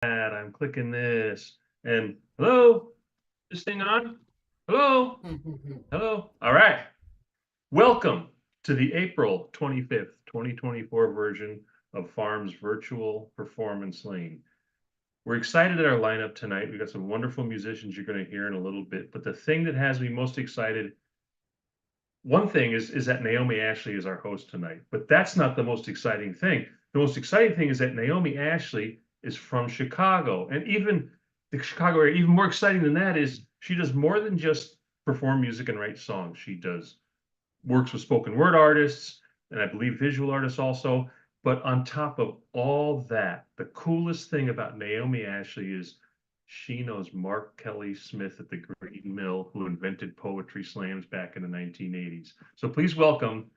I'm clicking this. And hello, this thing on? Hello, hello. All right. Welcome to the April 25th, 2024 version of Farm's Virtual Performance Lane. We're excited at our lineup tonight. We've got some wonderful musicians you're going to hear in a little bit. But the thing that has me most excited, one thing is that Naomi Ashley is our host tonight. But that's not the most exciting thing. The most exciting thing is that Naomi Ashley is from Chicago. And even the Chicago area, even more exciting than that is she does more than just perform music and write songs. She does works with spoken word artists and I believe visual artists also. But on top of all that, the coolest thing about Naomi Ashley is she knows Mark Kelly Smith at the Green Mill, who invented poetry slams back in the 1980s. So please welcome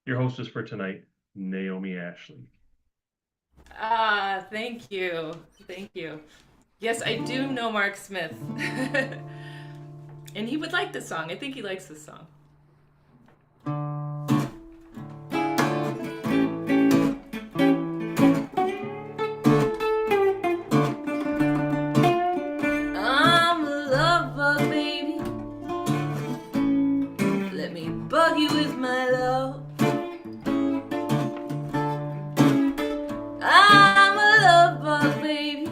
your hostess for tonight, Naomi Ashley. Thank you. Thank you. Yes, I do know Mark Smith. And he would like this song. I think he likes this song. I'm a love bug, baby. Let me bug you with my love. I'm a love bug, baby.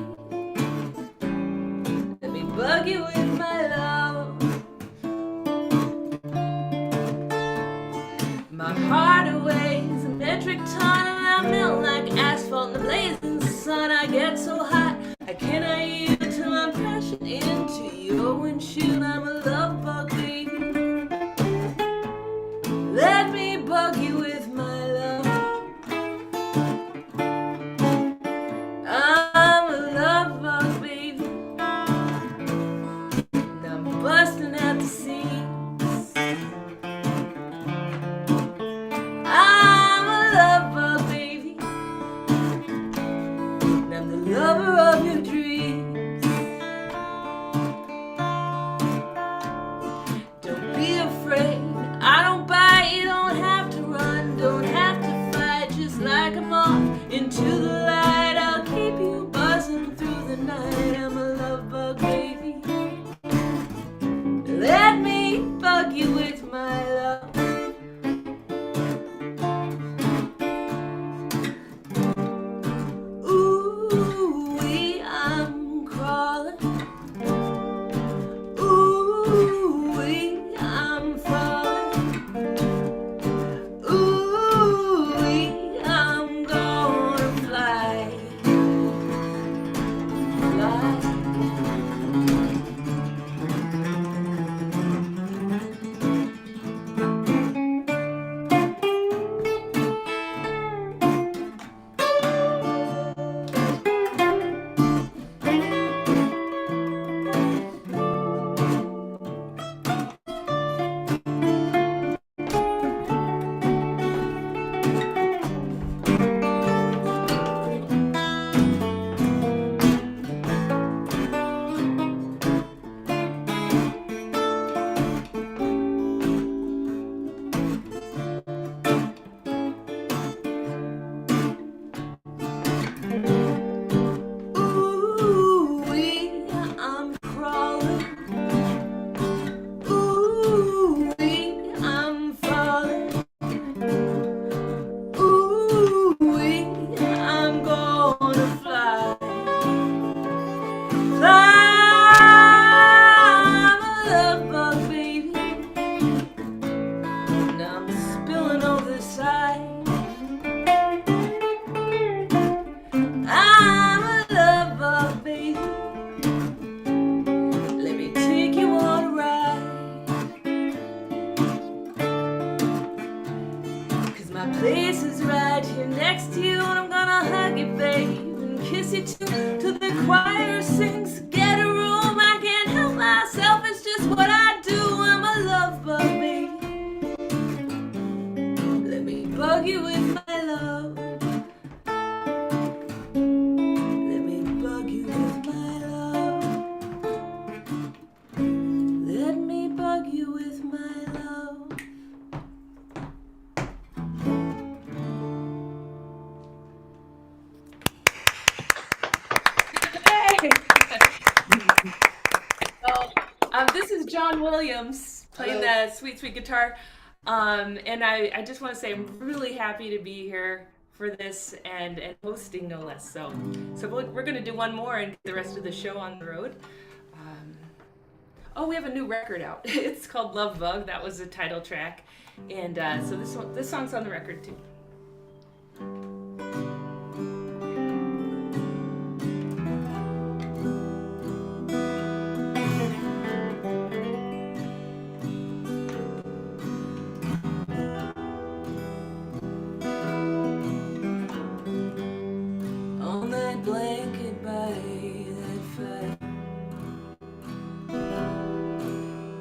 Let me bug you with my love. My heart weighs a metric ton, and I melt like asphalt in the blazing sun. I get so hot, I cannot yield till I'm crashing into your windshield. I'm a love bug, baby. Let me bug you with my love. I'm a love bug, baby. And I'm busting at the seams. I'm a love bug, baby. And I'm the lover of your dreams. Don't be afraid, I don't bite. You don't have to run, don't have to fight. Just like a moth into the light, I'll keep you buzzing through the night. I'm a love bug, baby. Let me bug you with my love. Ooh, I'm crawling. Ooh, I'm falling. Ooh, I'm gonna fly. Ooh, I'm crawling. Ooh, I'm falling. Ooh, I'm gonna fly. I'm a love bug, baby. And I'm spilling over the side. I'm a love bug, baby. Let me take you on a ride. 'Cause my place is right here next to you, and I'm gonna hug you, babe, and kiss you too, till the choir sings. Get a room, I can't help myself, it's just what I do. I'm a love bug, baby. Let me bug you with my love. Let me bug you with my love. Let me bug you with my love. This is John Williams playing the sweet, sweet guitar. And I just want to say I'm really happy to be here for this and hosting, no less. So we're going to do one more and get the rest of the show on the road. We have a new record out. It's called Love Bug. That was the title track. And so this song's on the record too. On that blanket by that fire,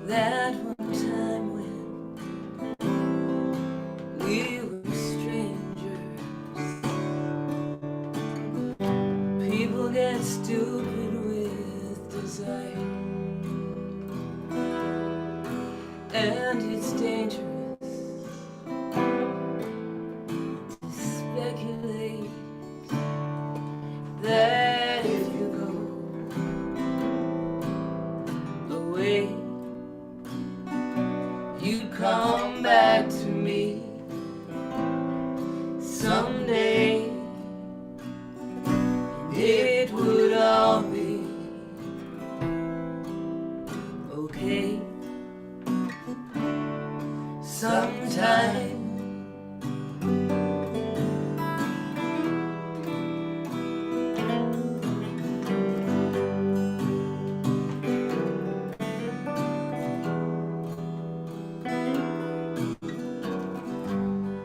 that one time when we were strangers, people get stupid with desire, and it's dangerous to speculate that if you go away, you'd come back to me someday, and it would all be okay. Sometime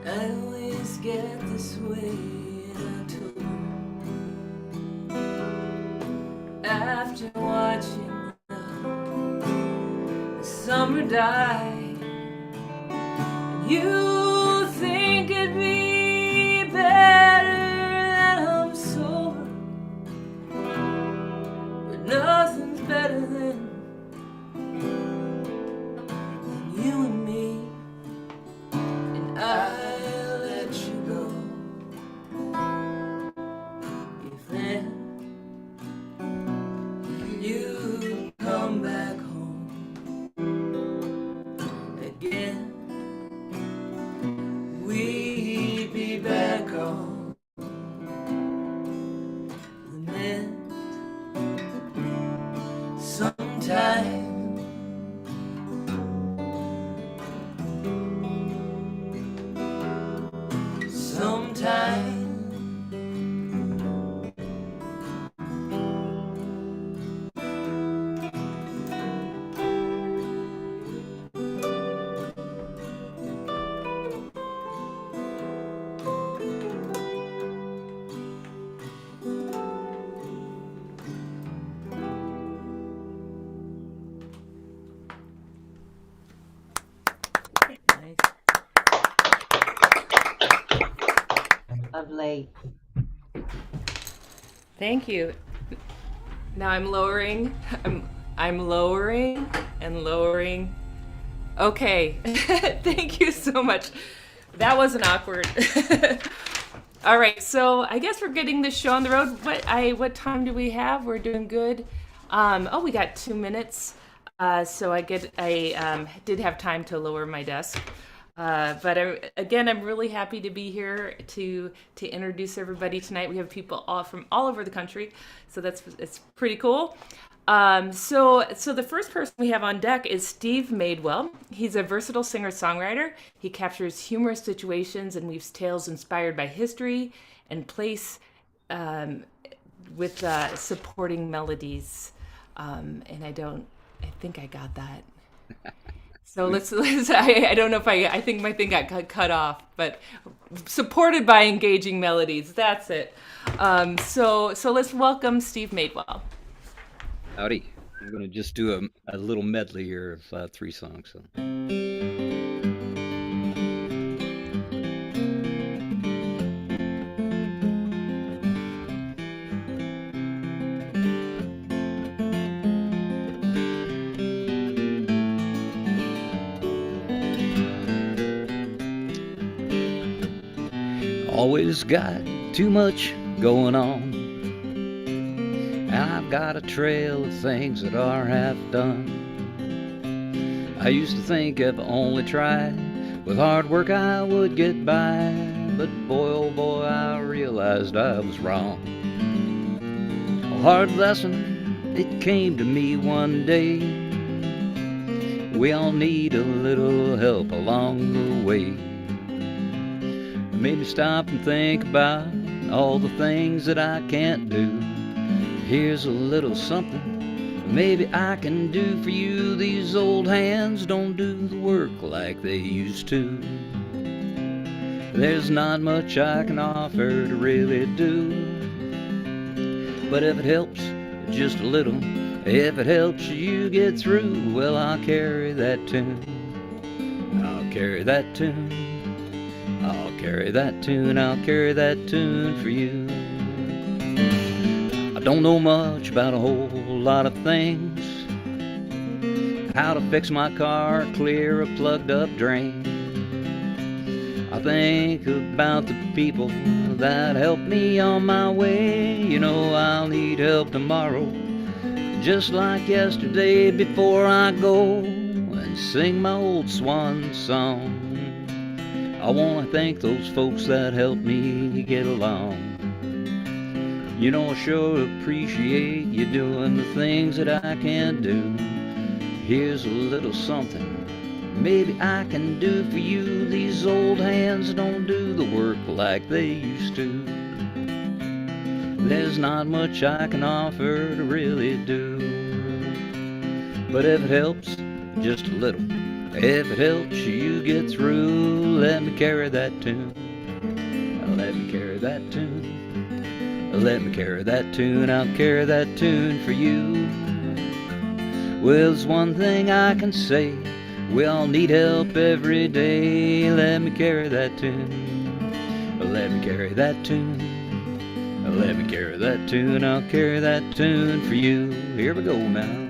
I always get this way, I told her, after watching the summer die. And you think it'd be better that I'm sober, but nothing's better than you and me. And I'll let you go if then you come back home again. We'd be back on the net sometime. Sometime. Lovely. Thank you. Now I'm lowering. I'm lowering and lowering. Okay. Thank you so much. That wasn't awkward. All right. So I guess we're getting this show on the road. What time do we have? We're doing good. We got 2 minutes. So I did have time to lower my desk. But I'm really happy to be here to introduce everybody tonight. We have people from all over the country, so it's pretty cool. So the first person we have on deck is Steve Madewell. He's a versatile singer-songwriter. He captures humorous situations and weaves tales inspired by history and place with supporting melodies. And I think I got that. So let's I don't know if I think my thing got cut off, but supported by engaging melodies. That's it. So let's welcome Steve Madewell. Howdy. I'm going to just do a little medley here of 3 songs. So. Always got too much going on, and I've got got a trail of things that are half done. I used to think if I only tried, with hard work I would get by. But boy, oh boy, I realized I was wrong. A hard lesson, it came to me one day. We all need a little help along the way. It made me stop and think about all the things that I can't do. Here's a little something maybe I can do for you. These old hands don't do the work like they used to. There's not much I can offer to really do. But if it helps just a little, if it helps you get through, well, I'll carry that tune. I'll carry that tune. I'll carry that tune. I'll carry that tune for you. I don't know much about a whole lot of things. How to fix my car, clear a plugged up drain. I think about the people that helped me on my way. You know I'll need help tomorrow, just like yesterday, before I go and sing my old swan song. I want to thank those folks that helped me get along. You know, I sure appreciate you doing the things that I can't do. Here's a little something maybe I can do for you. These old hands don't do the work like they used to. There's not much I can offer to really do. But if it helps just a little, if it helps you get through, let me carry that tune. Let me carry that tune. Let me carry that tune. I'll carry that tune for you. Well, there's one thing I can say, we all need help every day. Let me carry that tune. Let me carry that tune. Let me carry that tune. I'll carry that tune for you. Here we go now.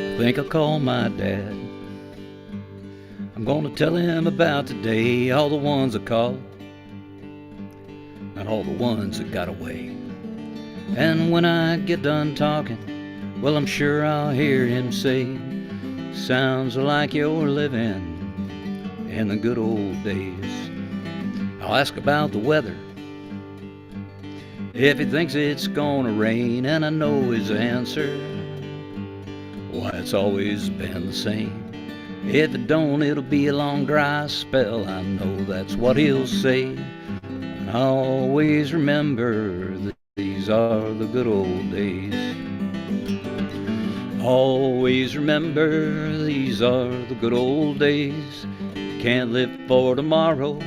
I think I'll call my dad. I'm gonna tell him about today, all the ones I called, and all the ones that got away. And when I get done talking, well, I'm sure I'll hear him say, sounds like you're living in the good old days. I'll ask about the weather, if he thinks it's gonna rain, and I know his answer, why, it's always been the same. If it don't, it'll be a long dry spell. I know that's what he'll say. And I always remember that these are the good old days. Always remember these are the good old days. You can't live for tomorrow,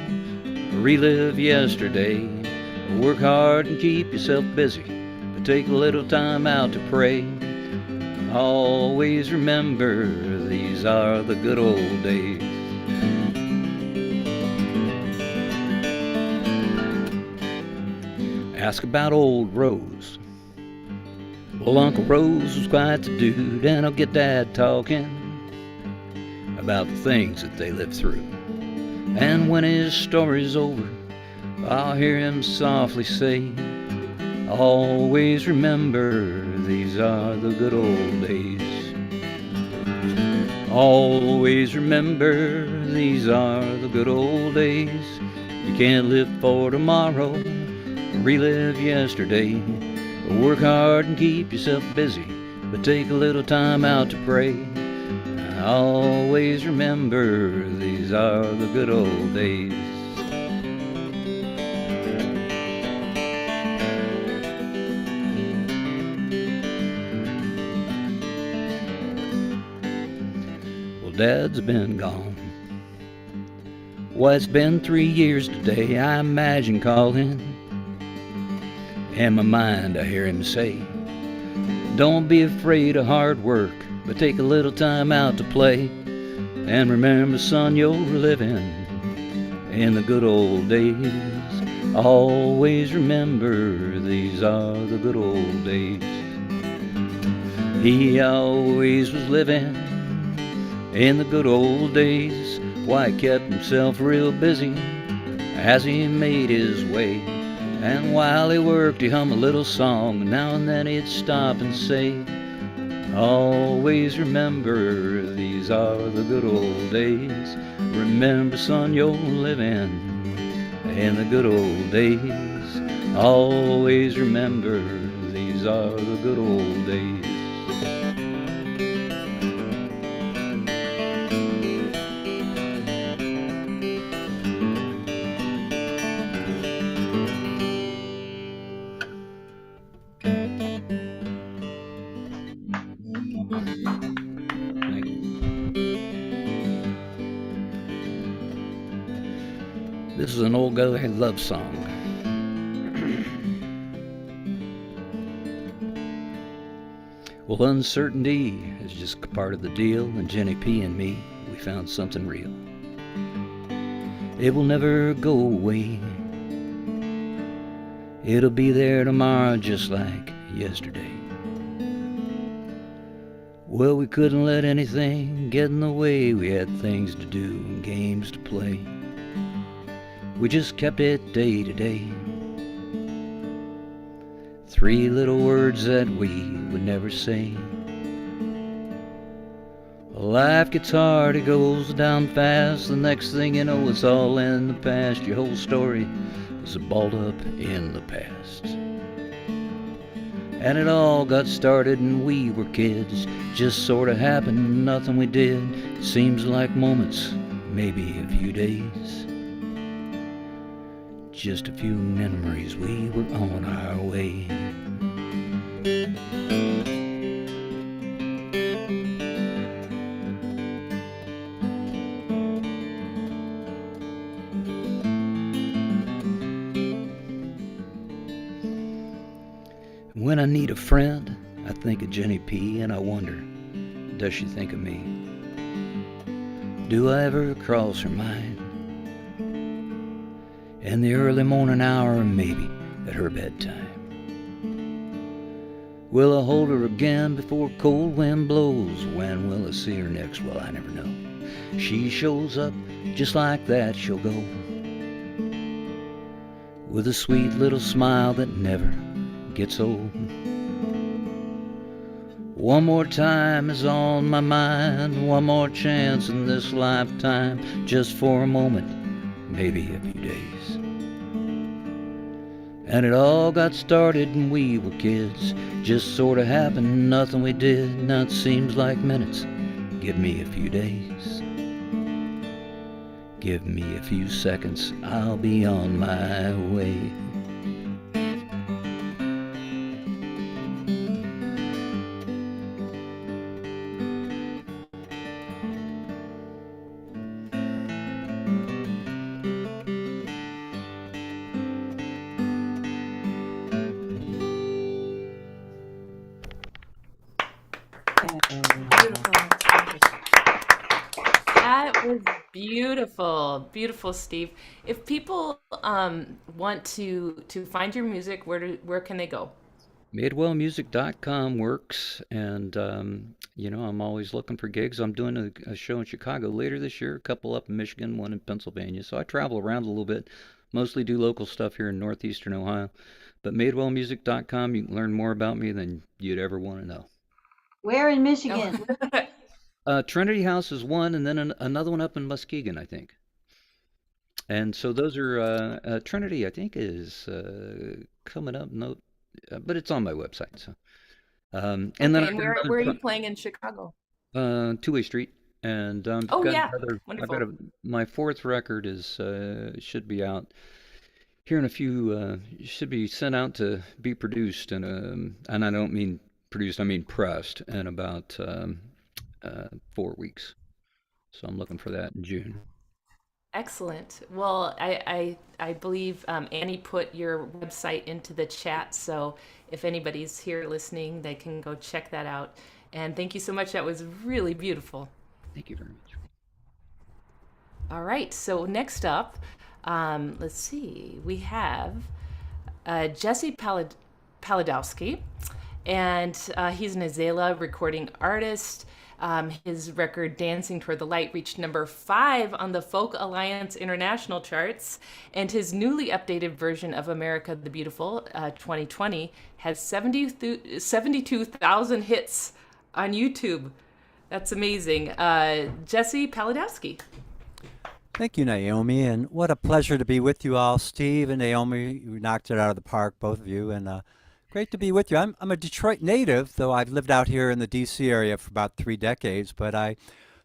relive yesterday. Work hard and keep yourself busy, but take a little time out to pray. Always remember these are the good old days. Ask about old Rose. Well, Uncle Rose was quite the dude, and I'll get Dad talking about the things that they lived through. And when his story's over, I'll hear him softly say, always remember these are the good old days. Always remember these are the good old days. You can't live for tomorrow, relive yesterday. Work hard and keep yourself busy, but take a little time out to pray. Always remember these are the good old days. Dad's been gone. Well, it's been 3 years today, I imagine calling. In my mind I hear him say, don't be afraid of hard work, but take a little time out to play. And remember, son, you're living in the good old days. Always remember these are the good old days. He always was living in the good old days. Why, he kept himself real busy as he made his way. And while he worked, he hummed a little song. Now and then he'd stop and say, always remember these are the good old days. Remember, son, you're living in the good old days. Always remember these are the good old days. This is an old guy love song. Well, uncertainty is just part of the deal, and Jenny P and me, we found something real. It will never go away. It'll be there tomorrow just like yesterday. Well, we couldn't let anything get in the way. We had things to do and games to play. We just kept it day to day. 3 little words that we would never say. Life gets hard, it goes down fast. The next thing you know, it's all in the past. Your whole story is balled up in the past. And it all got started and we were kids. Just sorta happened, nothing we did. Seems like moments, maybe a few days. Just a few memories, we were on our way. When I need a friend, I think of Jenny P and I wonder, does she think of me? Do I ever cross her mind? In the early morning hour, or maybe at her bedtime. Will I hold her again before cold wind blows? When will I see her next? Well, I never know. She shows up just like that, she'll go, with a sweet little smile that never gets old. One more time is on my mind, one more chance in this lifetime, just for a moment, maybe a few days. And it all got started when we were kids. Just sorta happened, nothing we did. Now it seems like minutes. Give me a few days. Give me a few seconds, I'll be on my way. That was beautiful, beautiful, Steve. If people want to find your music, where can they go? MadewellMusic.com works, and I'm always looking for gigs. I'm doing a show in Chicago later this year, a couple up in Michigan, one in Pennsylvania. So I travel around a little bit, mostly do local stuff here in northeastern Ohio. But MadewellMusic.com, you can learn more about me than you'd ever want to know. Where in Michigan? Trinity House is one, and then another one up in Muskegon, I think. And so those are Trinity, I think, is coming up. No, but it's on my website. So, and then Okay, and where are you playing in Chicago? Two-Way Street, and Oh got yeah, another. I've got wonderful. my fourth record is should be out here in a few. Should be sent out to be produced, and I don't mean produced, I mean pressed in about 4 weeks. So I'm looking for that in June. Excellent. Well, I believe Annie put your website into the chat, so if anybody's here listening, they can go check that out. And thank you so much. That was really beautiful. Thank you very much. All right. So next up, Let's see. We have Jesse Palidofsky, and he's an Azalea recording artist. His record Dancing Toward the Light reached number 5 on the Folk Alliance International charts, and his newly updated version of America the Beautiful 2020 has 72,000 hits on YouTube. That's amazing. Jesse Palidofsky. Thank you, Naomi, and what a pleasure to be with you all. Steve and Naomi, you knocked it out of the park, both of you, and great to be with you. I'm a Detroit native, though I've lived out here in the D.C. area for about 3 decades, but I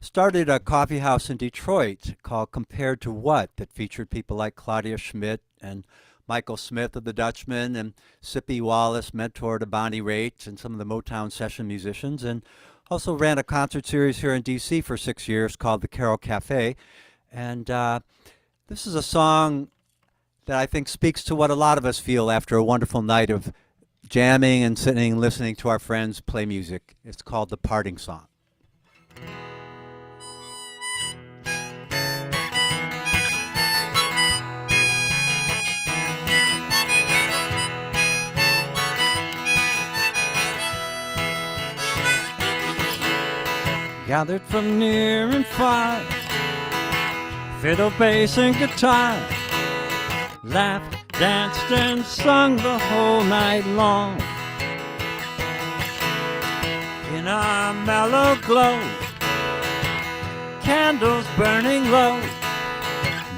started a coffee house in Detroit called Compared to What that featured people like Claudia Schmidt and Michael Smith of the Dutchman and Sippy Wallace, mentor to Bonnie Raitt and some of the Motown session musicians, and also ran a concert series here in D.C. for 6 years called the Carol Cafe. And this is a song that I think speaks to what a lot of us feel after a wonderful night of jamming and sitting and listening to our friends play music. It's called The Parting Song. Gathered from near and far, fiddle, bass, and guitar, laughed, danced, and sung the whole night long. In our mellow glow, candles burning low,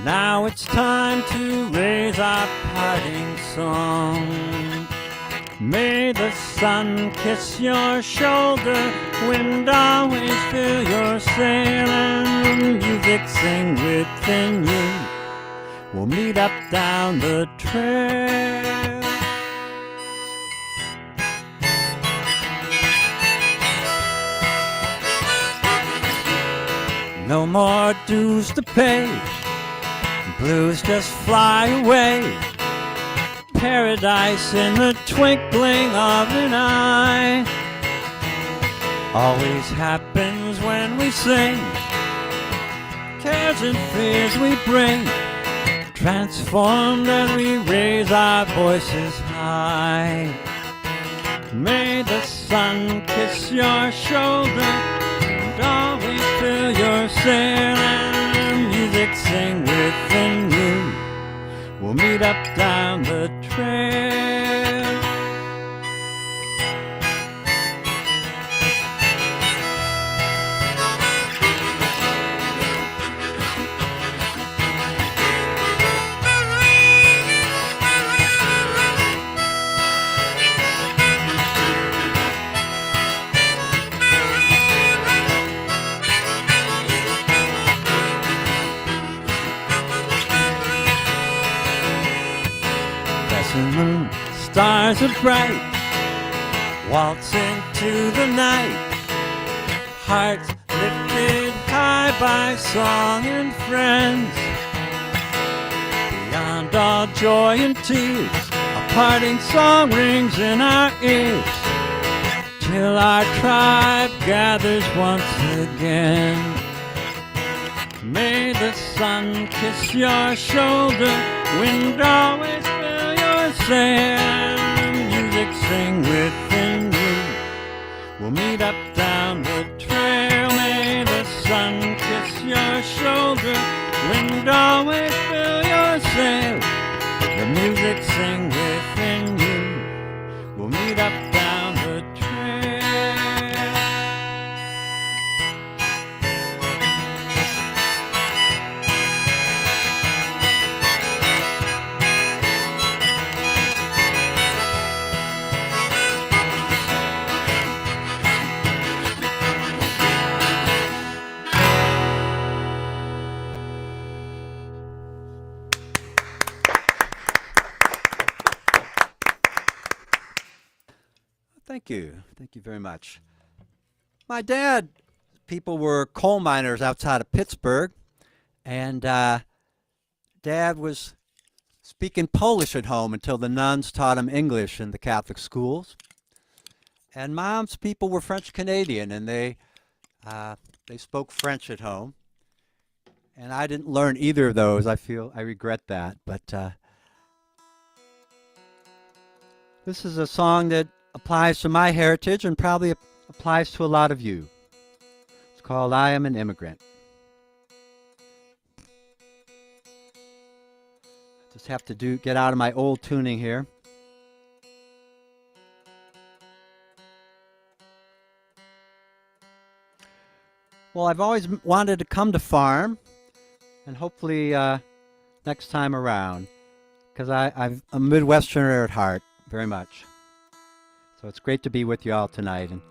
now it's time to raise our parting song. May the sun kiss your shoulder, wind always fill your sail, and music sing within you. We'll meet up down the trail. No more dues to pay, blues just fly away. Paradise in the twinkling of an eye. Always happens when we sing. Cares and fears we bring, transformed as we raise our voices high. May the sun kiss your shoulder and always fill your sail, and music sing within you. We'll meet up down the trail. Moon, stars are bright, waltz into the night, hearts lifted high by song and friends. Beyond all joy and tears, a parting song rings in our ears, till our tribe gathers once again. May the sun kiss your shoulder, wind always sail, music sing within you. We'll meet up down the trail. May the sun kiss your shoulder, wind always fill your sail. The music sing within you. We'll meet up down the trail. Thank you. Thank you very much. My dad, people were coal miners outside of Pittsburgh, and Dad was speaking Polish at home until the nuns taught him English in the Catholic schools. And Mom's people were French Canadian, and they spoke French at home. And I didn't learn either of those. I regret that. But this is a song that applies to my heritage and probably applies to a lot of you. It's called I Am an Immigrant. Just have to get out of my old tuning here. Well, I've always wanted to come to farm, and hopefully next time around, because I'm a Midwesterner at heart, very much. So it's great to be with you all tonight, and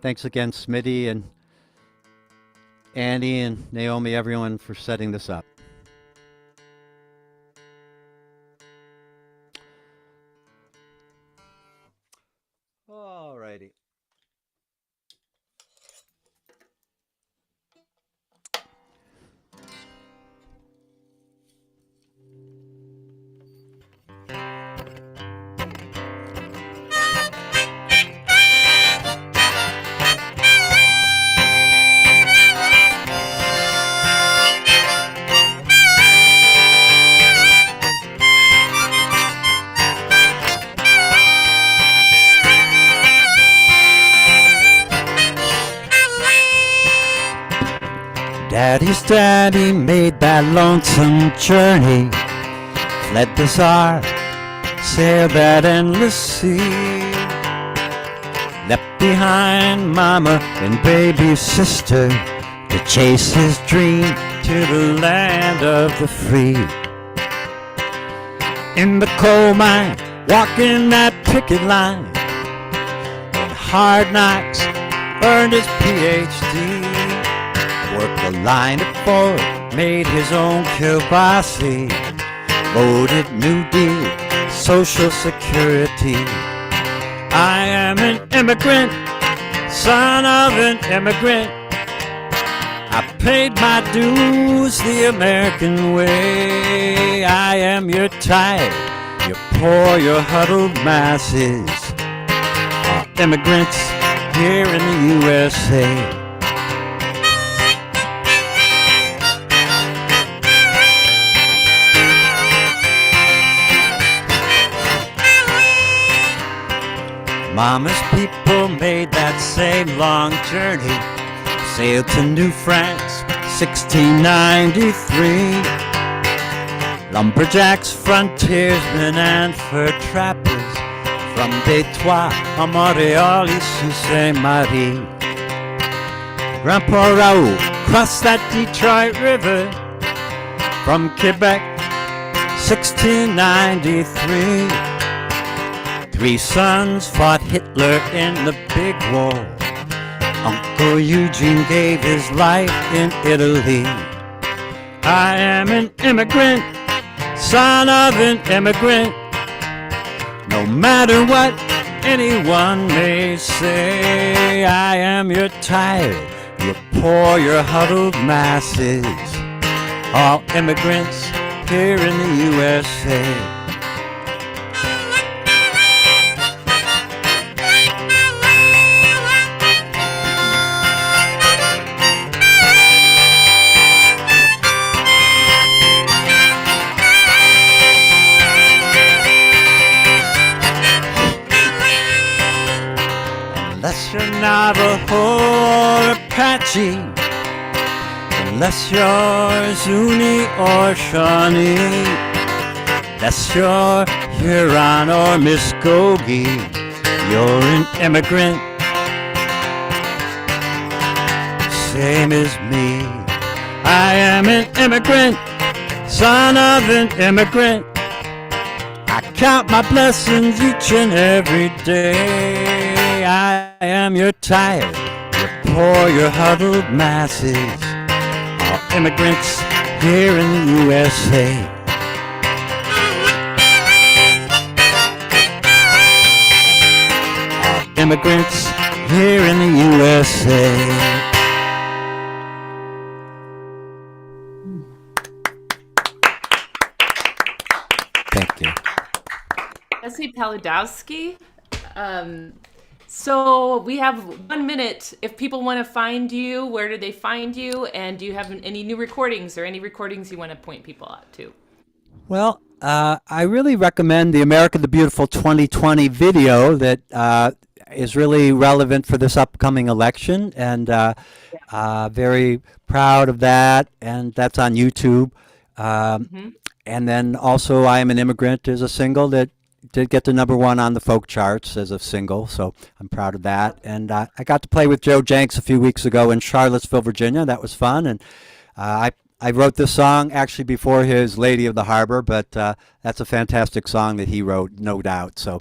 thanks again, Smitty and Andy and Naomi, everyone, for setting this up. All righty. Daddy's daddy made that lonesome journey, fled the Tsar, sailed that endless sea, left behind mama and baby sister to chase his dream to the land of the free. In the coal mine, walking that picket line, in hard knocks, earned his PhD. Worked the line at Ford, made his own kielbasa, voted New Deal, Social Security. I am an immigrant, son of an immigrant. I paid my dues the American way. I am your tired, your poor, your huddled masses, are immigrants here in the USA. Mama's people made that same long journey, sailed to New France, 1693. Lumberjacks, frontiersmen, and fur trappers, from Detroit à Montreal, Sault Ste. Marie. Grandpa Raoul crossed that Detroit River, from Quebec, 1693. 3 sons fought Hitler in the big war. Uncle Eugene gave his life in Italy. I am an immigrant, son of an immigrant. No matter what anyone may say, I am your tired, your poor, your huddled masses, all immigrants here in the USA. Unless you're Navajo or Apache, unless you're Zuni or Shawnee, unless you're Huron or Muskogee, you're an immigrant, same as me. I am an immigrant, son of an immigrant. I count my blessings each and every day. I am your tired, your poor, your huddled masses, all immigrants here in the USA. All immigrants here in the USA. Thank you. Leslie Palidofsky So we have 1 minute. If people want to find you, where do they find you? And do you have any new recordings or any recordings you want to point people out to? Well, I really recommend the America the Beautiful 2020 video that is really relevant for this upcoming election, and very proud of that, and that's on YouTube. And then also I Am an Immigrant is a single that did get to #1 on the folk charts as a single, so I'm proud of that. And I got to play with Joe Jenks a few weeks ago in Charlottesville, Virginia. That was fun, and I wrote this song actually before his Lady of the Harbor, but that's a fantastic song that he wrote, no doubt. So,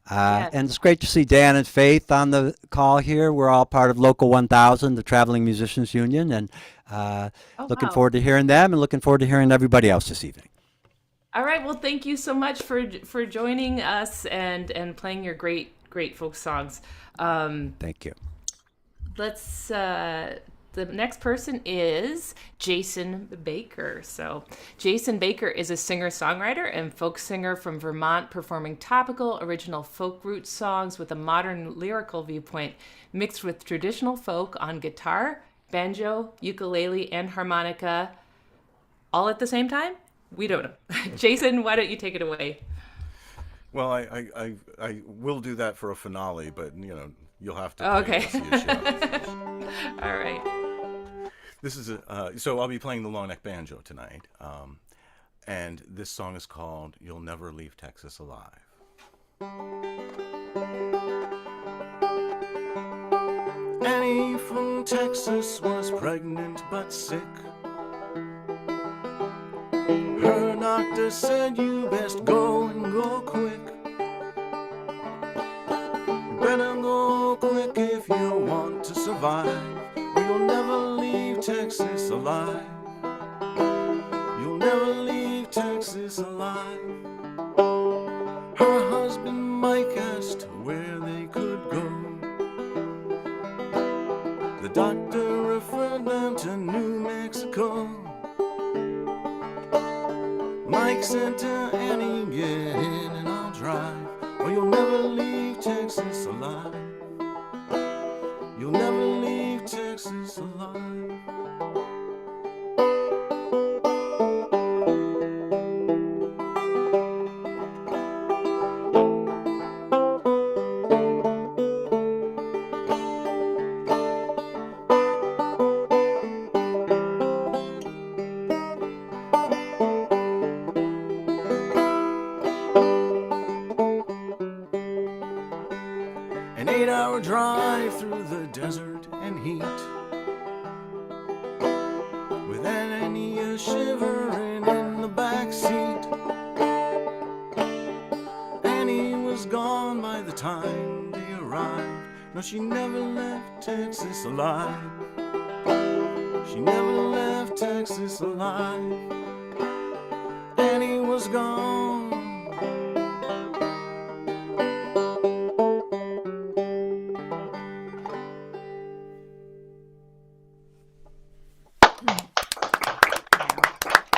and it's great to see Dan and Faith on the call here. We're all part of Local 1000, the Traveling Musicians Union, and looking forward to hearing them and looking forward to hearing everybody else this evening. All right. Well, thank you so much for joining us and playing your great folk songs. Thank you. Let's. The next person is Jason Baker. So Jason Baker is a singer-songwriter and folk singer from Vermont, performing topical, original folk roots songs with a modern lyrical viewpoint, mixed with traditional folk on guitar, banjo, ukulele, and harmonica, all at the same time? We don't know. Jason, why don't you take it away? Well, I will do that for a finale, but you'll have to. Okay. All right. This is so I'll be playing the long neck banjo tonight, and this song is called "You'll Never Leave Texas Alive." Annie from Texas was pregnant but sick. Her doctor said you best go and go quick. Better go quick if you want to survive, or you'll never leave Texas alive. You'll never leave Texas alive. Her husband Mike asked where they could go. The doctor referred them to New Mexico. Mike said to Annie, get in and I'll drive, or you'll never leave Texas alive. You'll never leave Texas alive. An 8-hour drive through the desert and heat, with Annie shivering in the back seat. Annie was gone by the time they arrived. No, she never left Texas alive. She never left Texas alive. Annie was gone.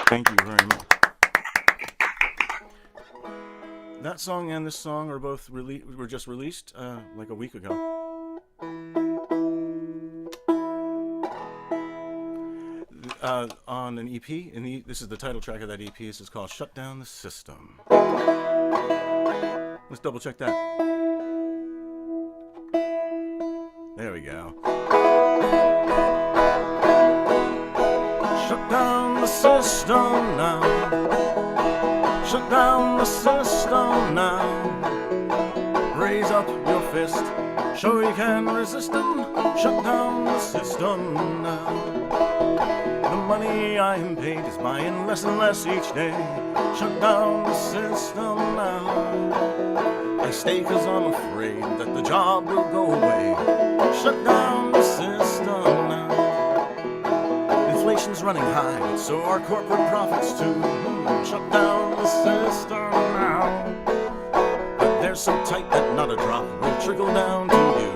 Thank you very much. That song and this song are both were just released like a week ago. On an EP, and this is the title track of that EP. This is called "Shut Down the System." Let's double check that. There we go. Shut down the system now. Shut down the system now. Raise up your fist. Show you can resist them. Shut down the system now. The money I am paid is buying less and less each day. Shut down the system now. I stay 'cause I'm afraid that the job will go away. Shut down the system now. Inflation's running high, so are corporate profits too. Shut down the system now. But they're so tight that not a drop will trickle down to you.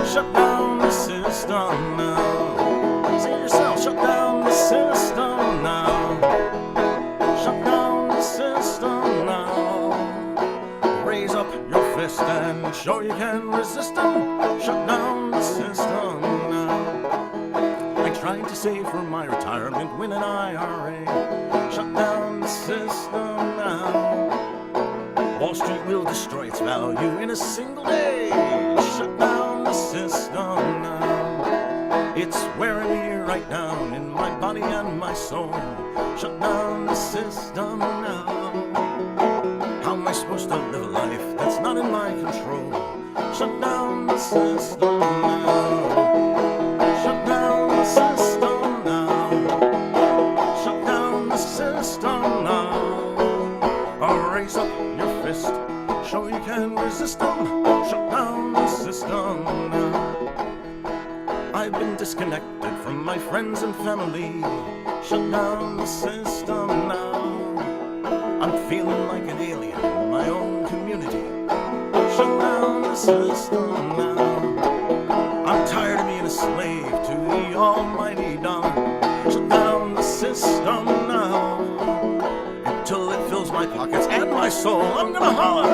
Shut down the system now. Say it yourself, shut down the system now. Shut down the system now. Raise up your fist and sure you can resist them. Shut down the system now. I tried to save for my retirement, win an IRA. Shut down the system now. Wall Street will destroy its value in a single day. Shut down the system now. It's wearing me right down in my body and my soul. Shut down the system now. How am I supposed to live a life that's not in my control? Shut down the system now. Shut down the system now. Shut down the system now. Or raise up your fist, show you can resist them. Shut down the system now. I've been disconnected from my friends and family. Shut down the system now. I'm feeling like an alien in my own community. Shut down the system now. I'm tired of being a slave to the almighty dollar. Shut down the system now. Until it fills my pockets and my soul, I'm gonna holler.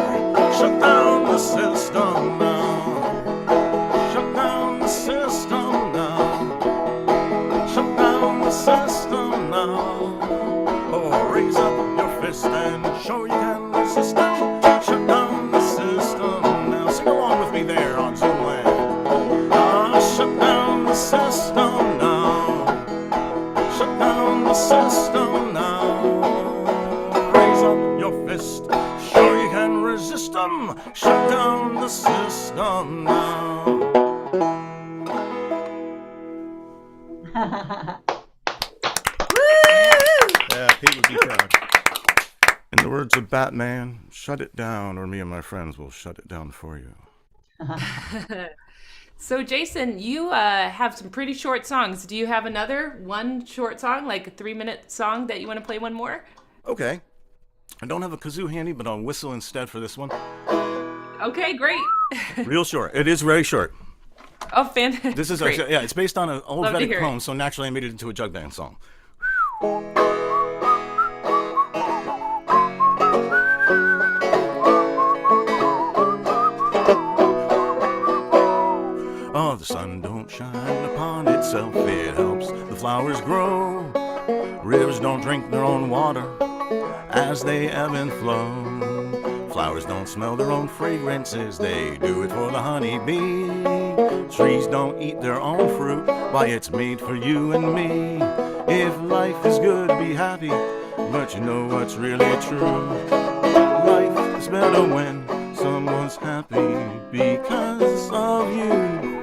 Shut down the system now. Shut down the system now. Shut down the system now. Oh, raise up your fist and show you can resist them. Shut down the system now. Sing along with me there on Zoom land. Shut down the system now. Shut down the system now. Raise up your fist, show you can resist them. Shut down the system now. Yeah, Pete would be proud. In the words of Batman, shut it down, or me and my friends will shut it down for you. So, Jason, you have some pretty short songs. Do you have another one short song, like a 3-minute song that you want to play one more? Okay. I don't have a kazoo handy, but I'll whistle instead for this one. Okay, great. Real short. It is very short. Oh, fantastic. This is actually, yeah, it's based on an old Love to Vedic hear poem, it. so naturally I made it into a jug band song. Oh, the sun don't shine upon itself, it helps the flowers grow. Rivers don't drink their own water as they ebb and flow. Flowers don't smell their own fragrances, they do it for the honeybee. Trees don't eat their own fruit, why it's made for you and me. If life is good, be happy, but you know what's really true. Life is better when someone's happy because of you.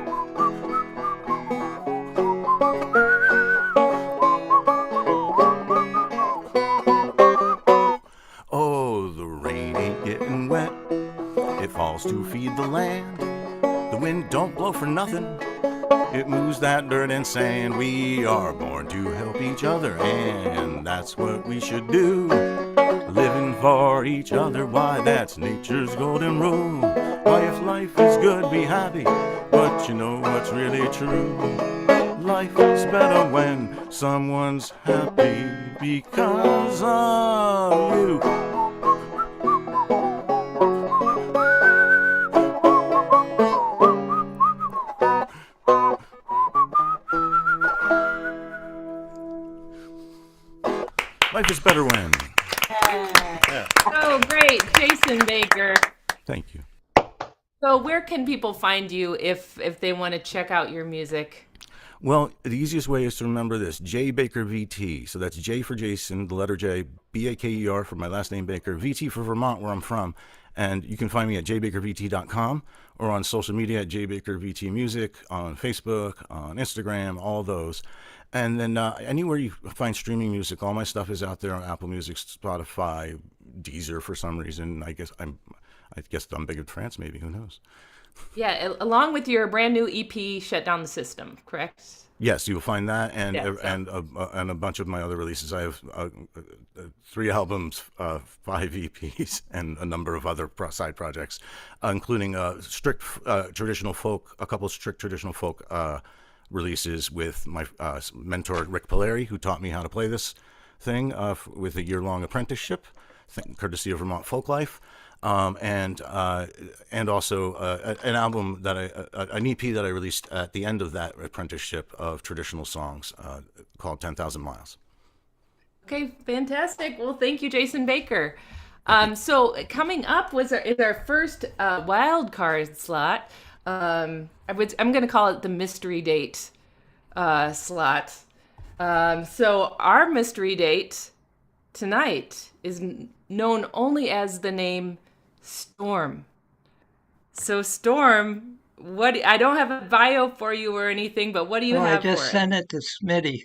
Oh, the rain ain't getting wet, it falls to feed the land. The wind don't blow for nothing, it moves that dirt and sand. We are born to help each other, and that's what we should do. Living for each other, why, that's nature's golden rule. Why, if life is good, be happy, but you know what's really true. Life is better when someone's happy because of you. Life is better when. Yeah. Oh, great. Jason Baker. Thank you. So where can people find you if they want to check out your music? Well, the easiest way is to remember this, J Baker VT. So that's J for Jason, the letter J, B-A-K-E-R for my last name Baker, VT for Vermont, where I'm from. And you can find me at jbakervt.com or on social media at jbakervtmusic, on Facebook, on Instagram, all those. And then anywhere you find streaming music, all my stuff is out there on Apple Music, Spotify, Deezer for some reason. I guess I'm big in France, maybe, who knows? Yeah, along with your brand new EP, Shut Down the System, correct? Yes, you'll find that, and Yeah, and a bunch of my other releases. I have 3 albums, 5 EPs, and a number of other side projects, including strict traditional folk, a couple of strict traditional folk releases with my mentor Rick Polari, who taught me how to play this thing with a year-long apprenticeship, courtesy of Vermont Folklife. and also an album that an EP that I released at the end of that apprenticeship of traditional songs called 10,000 Miles. Okay, fantastic. Well, thank you, Jason Baker. So coming up is our first wild card slot. I'm going to call it the mystery date slot. So our mystery date tonight is known only as the name Storm. So Storm, I don't have a bio for you or anything, but what do you have I just for sent it? it to Smitty.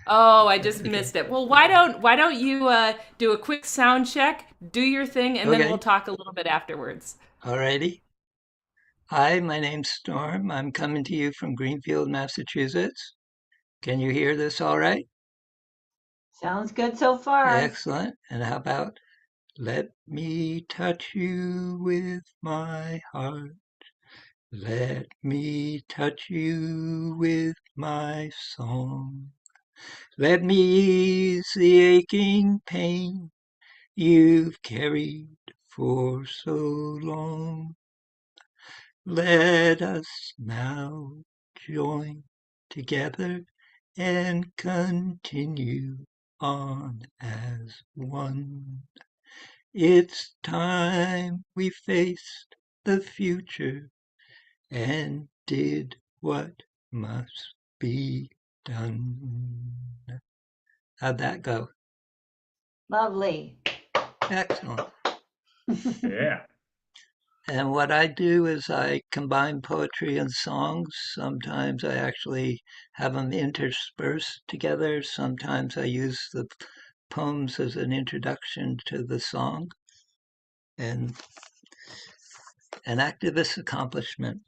Oh, I just missed it. Well, why don't you do a quick sound check, do your thing, and then Okay. we'll talk a little bit afterwards. Alrighty. Hi, my name's Storm. I'm coming to you from Greenfield, Massachusetts. Can you hear this all right? Sounds good so far. Excellent. And how about let me touch you with my heart. Let me touch you with my song. Let me ease the aching pain you've carried for so long. Let us now join together and continue on as one. It's time we faced the future and did what must be done. How'd that go? Lovely. Excellent. Yeah. And what I do is I combine poetry and songs. Sometimes I actually have them interspersed together. Sometimes I use the poems as an introduction to the song. And an activist accomplishment.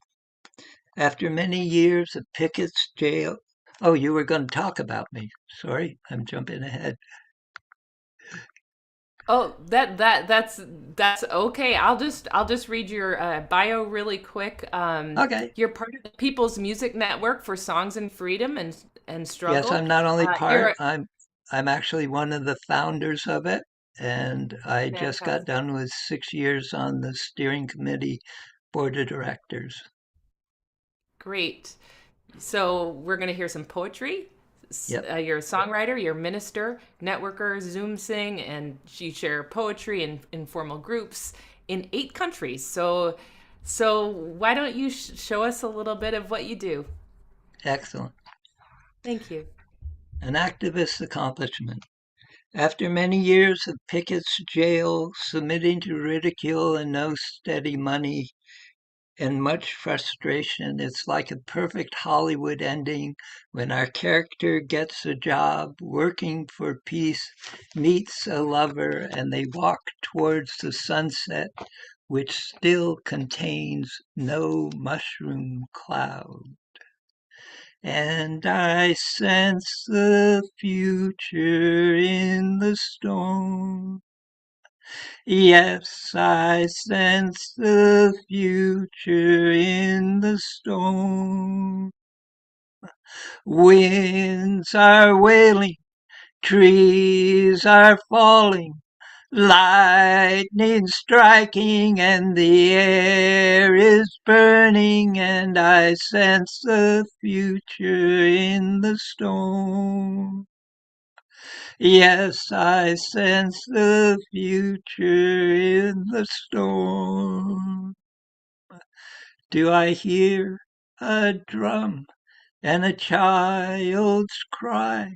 After many years of Pickett's jail. Oh, you were going to talk about me. Sorry, I'm jumping ahead. Oh, that's okay. I'll just read your bio really quick. Okay. You're part of the People's Music Network for Songs and Freedom and Struggle. Yes, I'm not only You're part, I'm actually one of the founders of it. And I just got fantastic. done with 6 years on the steering committee board of directors. Great. So we're going to hear some poetry. Yep, You're a songwriter, you're a minister, networker, Zoom sing, and you share poetry in informal groups in 8 countries. So why don't you show us a little bit of what you do? excellent. Thank you. An activist accomplishment. After many years of Pickett's jail, submitting to ridicule and no steady money, and much frustration. It's like a perfect Hollywood ending when our character gets a job, working for peace, meets a lover, and they walk towards the sunset, which still contains no mushroom cloud. And I sense the future in the storm. Yes, I sense the future in the storm. Winds are wailing, trees are falling, lightning striking, and the air is burning, and I sense the future in the storm. Yes, I sense the future in the storm. Do I hear a drum and a child's cry?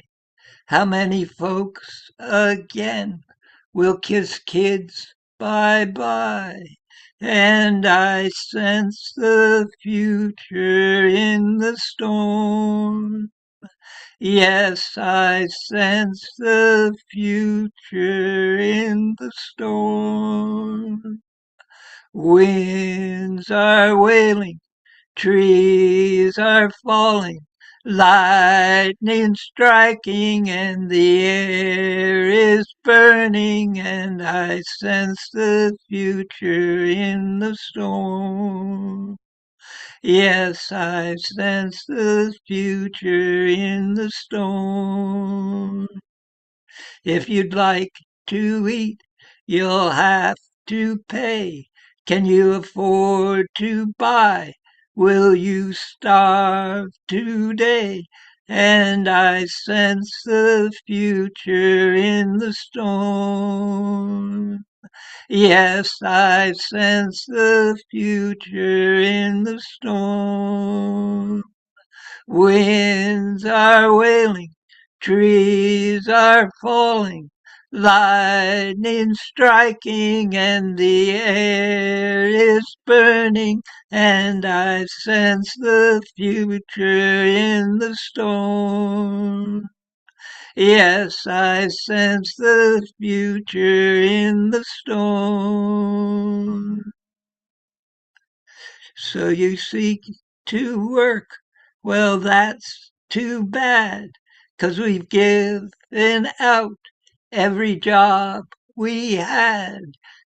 How many folks again will kiss kids bye-bye? And I sense the future in the storm. Yes, I sense the future in the storm. Winds are wailing, trees are falling, lightning striking, and the air is burning, and I sense the future in the storm. Yes, I sense the future in the storm. If you'd like to eat, you'll have to pay? Can you afford to buy? Will you starve today? And I sense the future in the storm. Yes, I sense the future in the storm. Winds are wailing, trees are falling, lightning striking, and the air is burning, and I sense the future in the storm. Yes, I sense the future in the storm. So you seek to work. Well, that's too bad, 'cause we've given out every job we had.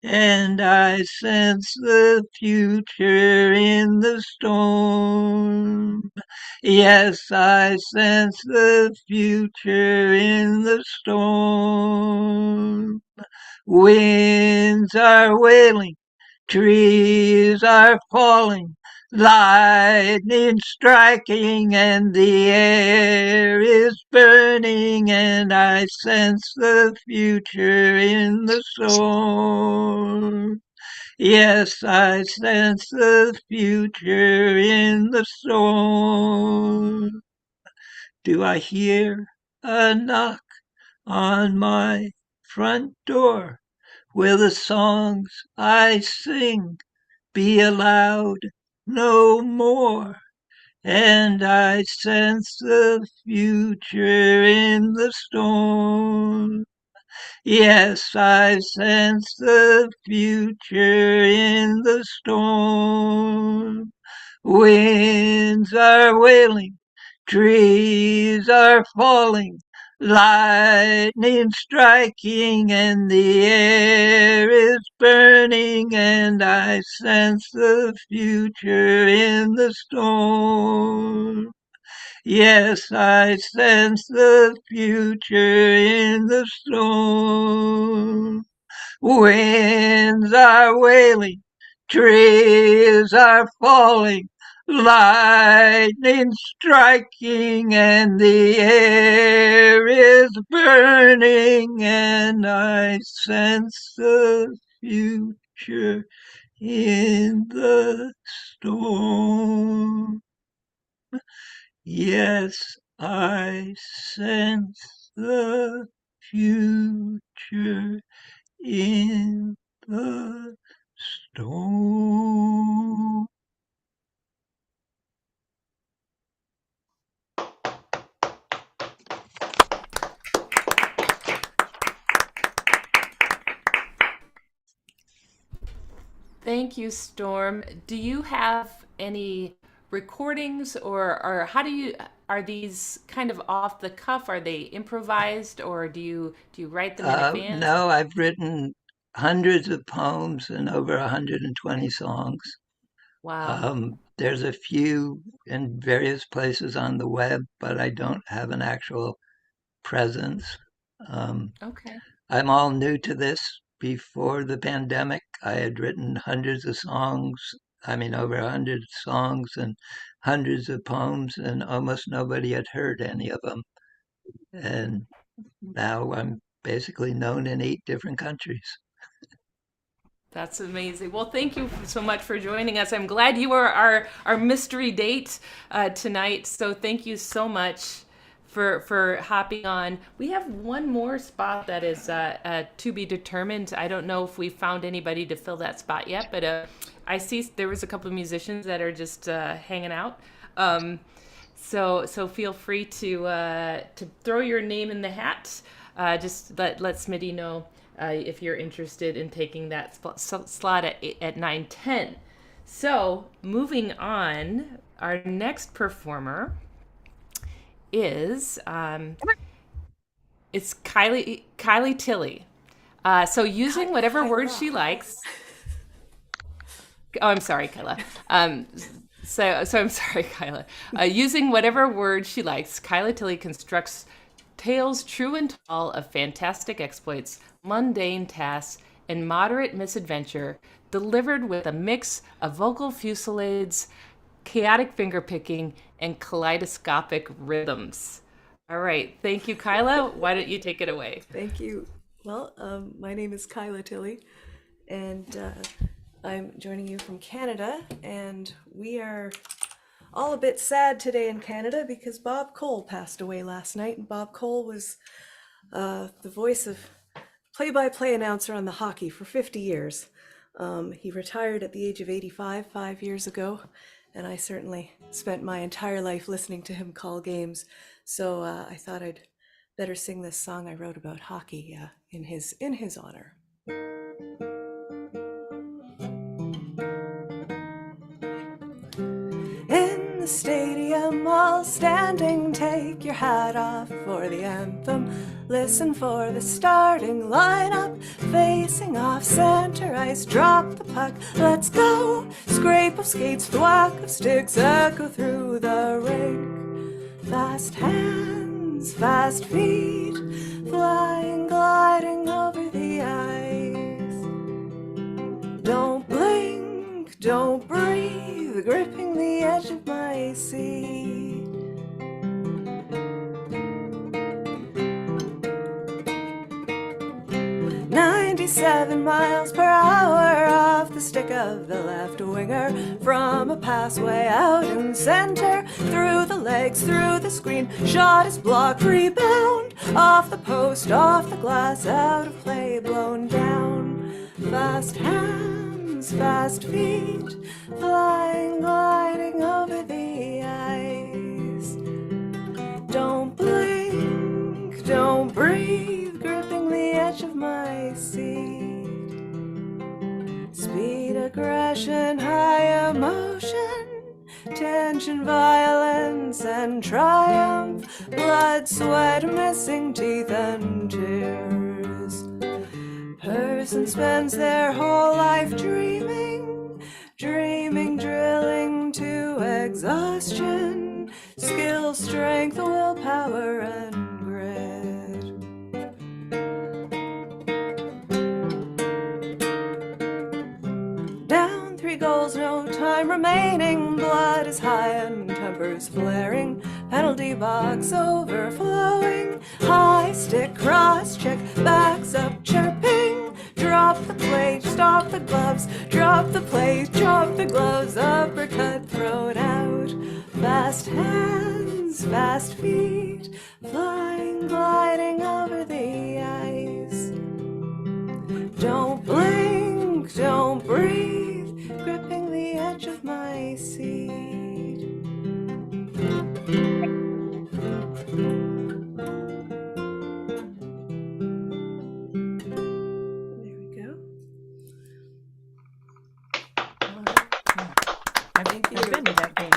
And I sense the future in the storm. Yes, I sense the future in the storm. Winds are wailing, trees are falling, lightning striking, and the air is burning, and I sense the future in the storm. Yes, I sense the future in the storm. Do I hear a knock on my front door? Will the songs I sing be allowed no more? And I sense the future in the storm. Yes, I sense the future in the storm. Winds are wailing, trees are falling, lightning striking, and the air is burning, and I sense the future in the storm. Yes, I sense the future in the storm. Winds are wailing, trees are falling, lightning striking, and the air is burning, and I sense the future in the storm. Yes, I sense the future in the storm. Thank you, Storm. Do you have any recordings, or how are these kind of off the cuff? Are they improvised, or do you write them in advance? No, I've written hundreds of poems and over 120 songs. Wow. There's a few in various places on the web, but I don't have an actual presence. Okay. I'm all new to this. Before the pandemic, I had written hundreds of songs. I mean, over 100 songs and hundreds of poems, and almost nobody had heard any of them. And now I'm basically known in 8 different countries. That's amazing. Well, thank you so much for joining us. I'm glad you were our mystery date tonight. So thank you so much for hopping on. We have one more spot that is to be determined. I don't know if we found anybody to fill that spot yet, but I see there was a couple of musicians that are just hanging out. So feel free to throw your name in the hat. Just let Smitty know if you're interested in taking that slot at 9:10. So moving on, our next performer is it's Kyla Tilley. So using whatever word she likes. Oh, I'm sorry, Kyla. So I'm sorry, Kyla. Using whatever word she likes, Kyla Tilley constructs tales true and tall of fantastic exploits, mundane tasks, and moderate misadventure, delivered with a mix of vocal fusillades, chaotic fingerpicking, and kaleidoscopic rhythms. All right, thank you, Kyla. Why don't you take it away? Thank you. Well, my name is Kyla Tilley, and I'm joining you from Canada, and we are all a bit sad today in Canada because Bob Cole passed away last night, and Bob Cole was the voice of play-by-play announcer on the hockey for 50 years. He retired at the age of 85 5 years ago, and I certainly spent my entire life listening to him call games. So I thought I'd better sing this song I wrote about hockey in his honor. In the stadium, all standing, take your hat off for the anthem. Listen for the starting lineup, facing off center ice, drop the puck, let's go. Scrape of skates, thwack of sticks, echo through the rink. Fast hands, fast feet, flying, gliding over the ice. Don't blink, don't breathe, gripping the edge of my seat. "97 miles per hour off the stick of the left winger, from a pass way out in center, through the legs, through the screen, shot is blocked, rebound, off the post, off the glass, out of play, blown down. Fast hands, fast feet, flying, gliding over the ice. Don't blink, don't breathe, gripping the edge of my seat. Speed, aggression, high emotion, tension, violence, and triumph, blood, sweat, missing teeth, and tears. Person spends their whole life dreaming, drilling to exhaustion, skill, strength, willpower, and grit. Down 3 goals, no time remaining, blood is high and tempers flaring, penalty box overflowing, high stick, cross check, backs up chirping, drop the plate, stop the gloves, drop the plate, drop the gloves, uppercut thrown out. Fast hands, fast feet, flying, gliding over the ice. Don't blink, don't breathe, gripping the edge of my seat. There we go. I've been to that game.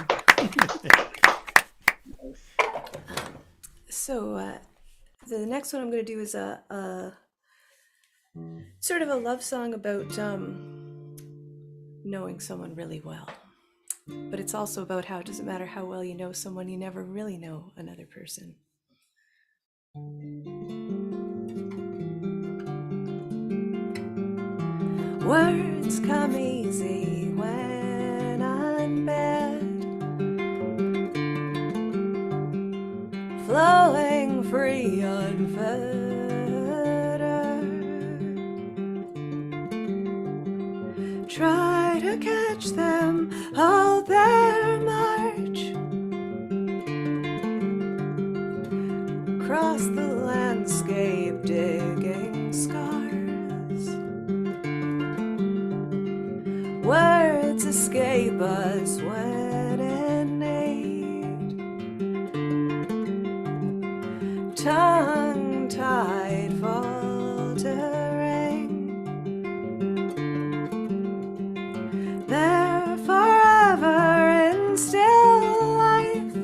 So the next one I'm going to do is a sort of a love song about knowing someone really well. But it's also about how it doesn't matter how well you know someone, you never really know another person. Words come easy when I'm bad, flowing free, unfettered. Try to catch them, hold their march, across the landscape, digging scars. Words escape us when innate, tongue-tied, faltering. They're forever in still life,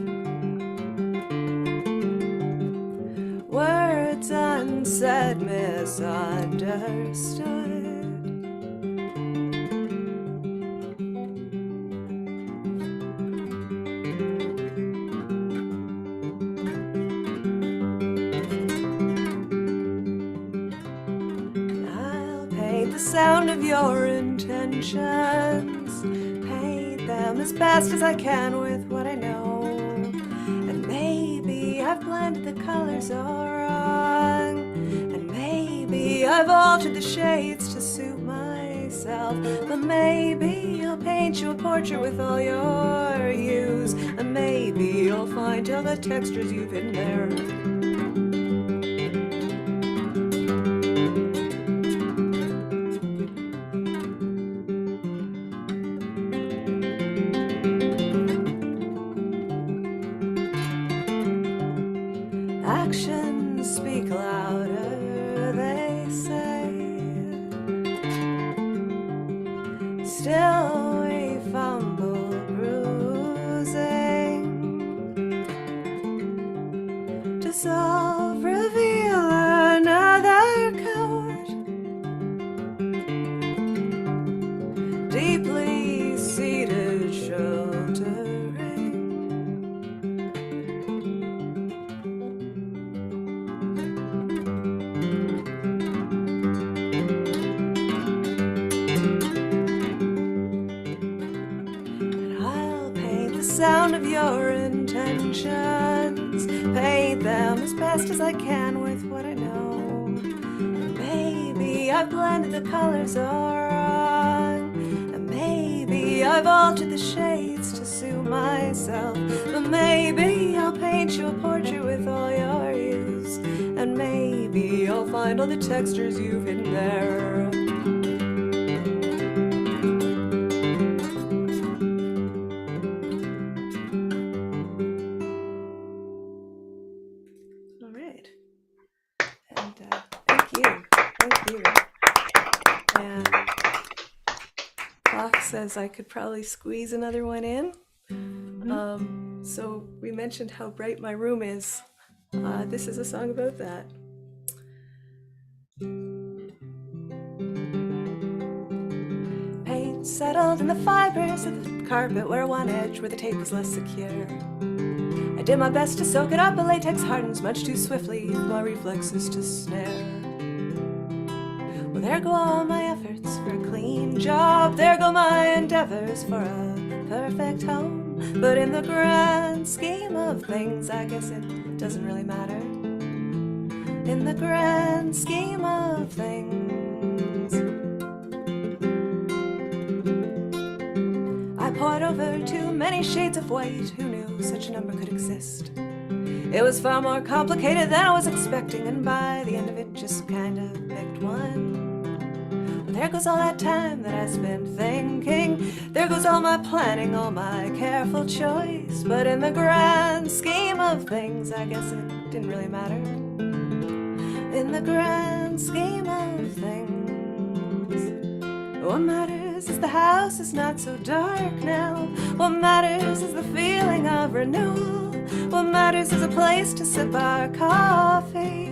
words unsaid, misunderstood. sound of your intentions, paint them as best as I can with what I know. And maybe I've blended the colors all wrong, and maybe I've altered the shades to suit myself, but maybe I'll paint you a portrait with all your hues, and maybe you'll find all the textures you've hidden there. Actions speak louder, they say. Still we fumble, bruising. To solve, reveal another code. Deeply seated, sheltering. Sound of your intentions, paint them as best as I can with what I know. Maybe I've blended the colors all wrong, and maybe I've altered the shades to suit myself, but maybe I'll paint you a portrait with all your hues, and maybe you'll find all the textures you've hidden there. Says I could probably squeeze another one in. So we mentioned how bright my room is. This is a song about that. Paint settled in the fibers of the carpet where one edge where the tape was less secure. I did my best to soak it up, but latex hardens much too swiftly for my reflexes to snare. Well, there go all my efforts for a clean job. There go my endeavors for a perfect home. But in the grand scheme of things, I guess it doesn't really matter. In the grand scheme of things, I poured over too many shades of white. Who knew such a number could exist? It was far more complicated than I was expecting, and by the end of it, just kind of picked one. There goes all that time that I spent thinking. There goes all my planning, all my careful choice. But in the grand scheme of things, I guess it didn't really matter. In the grand scheme of things, what matters is the house is not so dark now. What matters is the feeling of renewal. What matters is a place to sip our coffee.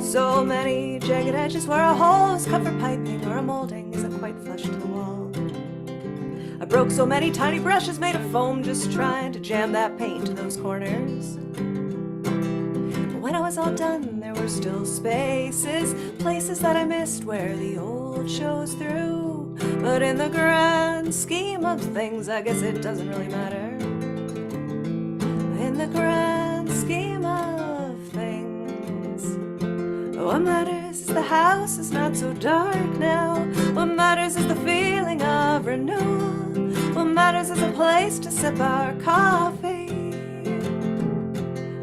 So many jagged edges where a hole is cut for piping, or a molding isn't quite flush to the wall. I broke so many tiny brushes made of foam just trying to jam that paint to those corners. But when I was all done, there were still spaces, places that I missed where the old shows through. But in the grand scheme of things, I guess it doesn't really matter. In the grand scheme of things, what matters is the house is not so dark now. What matters is the feeling of renewal. What matters is a place to sip our coffee.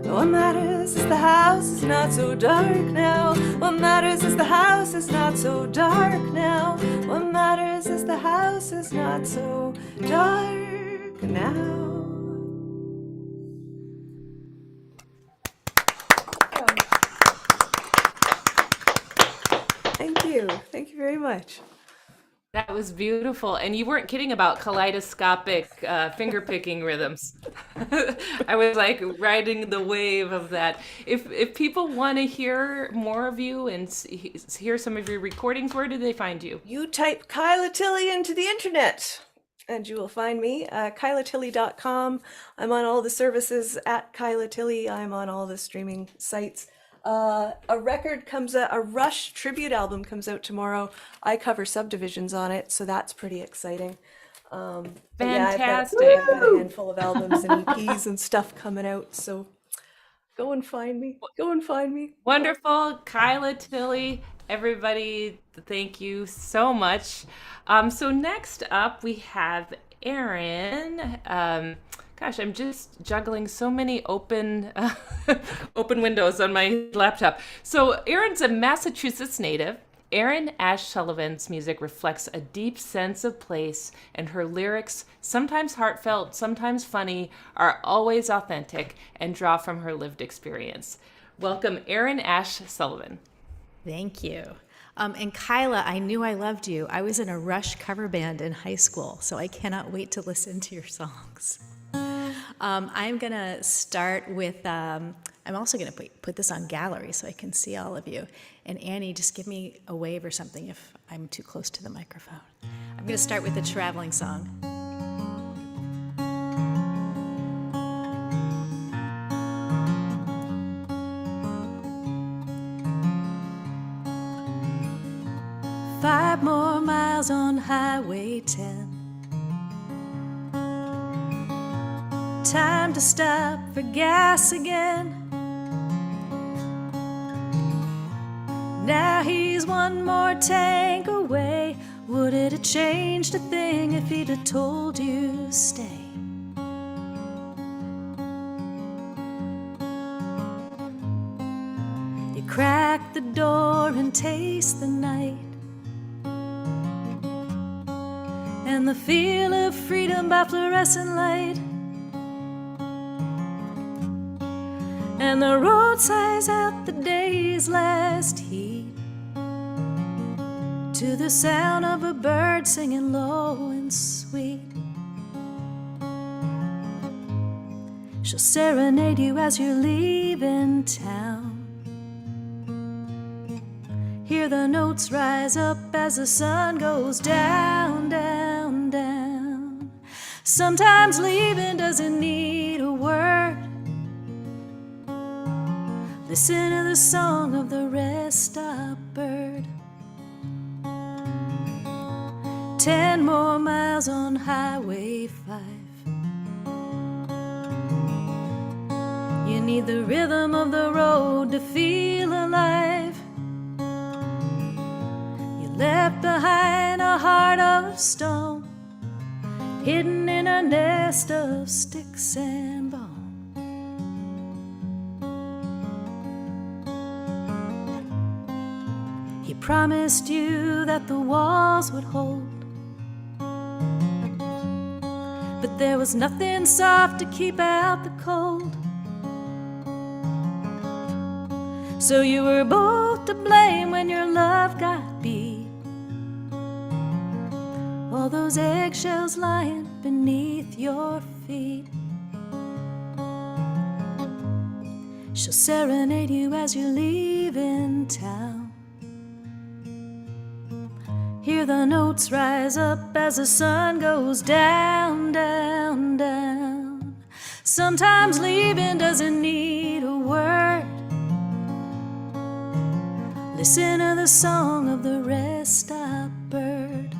What matters is the house is not so dark now. What matters is the house is not so dark now. What matters is the house is not so dark now. Thank you very much. That was beautiful. And you weren't kidding about kaleidoscopic finger picking rhythms. I was like riding the wave of that. If people want to hear more of you and hear some of your recordings, where do they find you? You type Kyla Tilley into the internet and you will find me. KylaTilley.com. I'm on all the services at Kyla Tilley. I'm on all the streaming sites. A record comes out, a Rush tribute album comes out tomorrow. I cover Subdivisions on it, so that's pretty exciting. But yeah, Fantastic. I've got a handful of albums and EPs and stuff coming out, so go and find me. Go and find me. Wonderful. Kyla Tilley, everybody, thank you so much. So next up we have Erin. Gosh, I'm just juggling so many open windows on my laptop. So Erin's a Massachusetts native. Erin Sullivan's music reflects a deep sense of place, and her lyrics, sometimes heartfelt, sometimes funny, are always authentic and draw from her lived experience. Welcome, Erin Sullivan. Thank you. And Kyla, I knew I loved you. I was in a Rush cover band in high school, so I cannot wait to listen to your songs. I'm going to start with, I'm also going to put this on gallery so I can see all of you. And Annie, just give me a wave or something if I'm too close to the microphone. I'm going to start with a traveling song. 5 more miles on Highway 10. Time to stop for gas again. Now he's 1 more tank away. Would it have changed a thing if he'd have told you stay? You crack the door and taste the night, and the feel of freedom by fluorescent light. And the road sighs out the day's last heat to the sound of a bird singing low and sweet. She'll serenade you as you're leaving town. Hear the notes rise up as the sun goes down, down, down. Sometimes leaving doesn't need a word. Listen to the song of the rest stop bird. 10 more miles on Highway 5. You need the rhythm of the road to feel alive. You left behind a heart of stone, hidden in a nest of sticks and bones. He promised you that the walls would hold, but there was nothing soft to keep out the cold. So you were both to blame when your love got beat. All those eggshells lying beneath your feet. She'll serenade you as you're leaving town. Hear the notes rise up as the sun goes down, down, down. Sometimes leaving doesn't need a word. Listen to the song of the rest stop bird.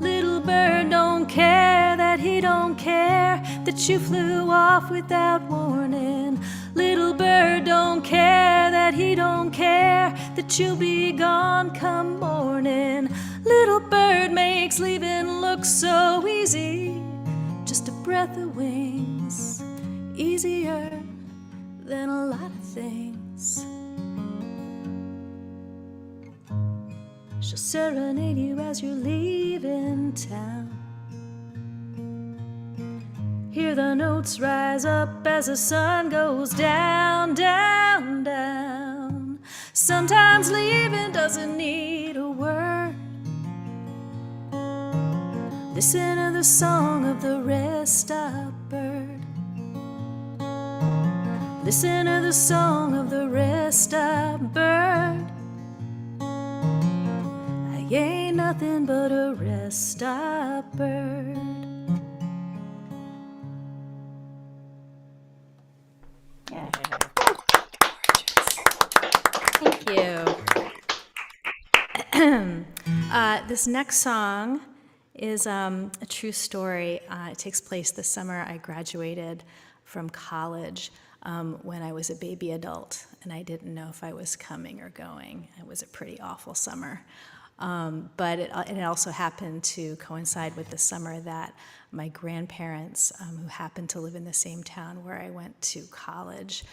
Little bird don't care that he don't care that you flew off without warning. Little bird don't care that he don't care that you'll be gone come morning. Little bird makes leaving look so easy, just a breath of wings, easier than a lot of things. She'll serenade you as you're leaving town. Hear the notes rise up as the sun goes down, down, down. Sometimes leaving doesn't need a word. Listen to the song of the rest stop bird. Listen to the song of the rest stop bird. I ain't nothing but a rest stop bird. Yeah. This next song is a true story. It takes place this summer. I graduated from college when I was a baby adult, and I didn't know if I was coming or going. It was a pretty awful summer. But it also happened to coincide with the summer that my grandparents, who happened to live in the same town where I went to college,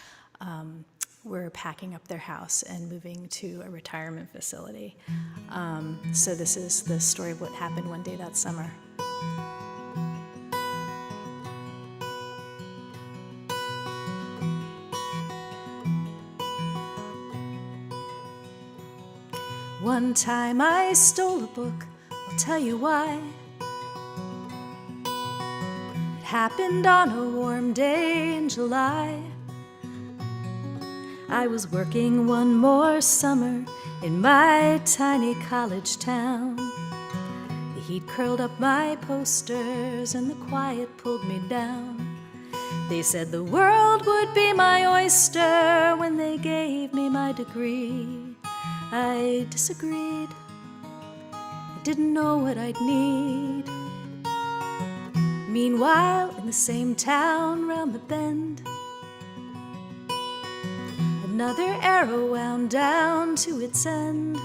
were packing up their house and moving to a retirement facility. So this is the story of what happened one day that summer. One time I stole a book, I'll tell you why. It happened on a warm day in July. I was working one more summer in my tiny college town. The heat curled up my posters and the quiet pulled me down. They said the world would be my oyster when they gave me my degree. I disagreed. I didn't know what I'd need. Meanwhile, in the same town round the bend, another arrow wound down to its end.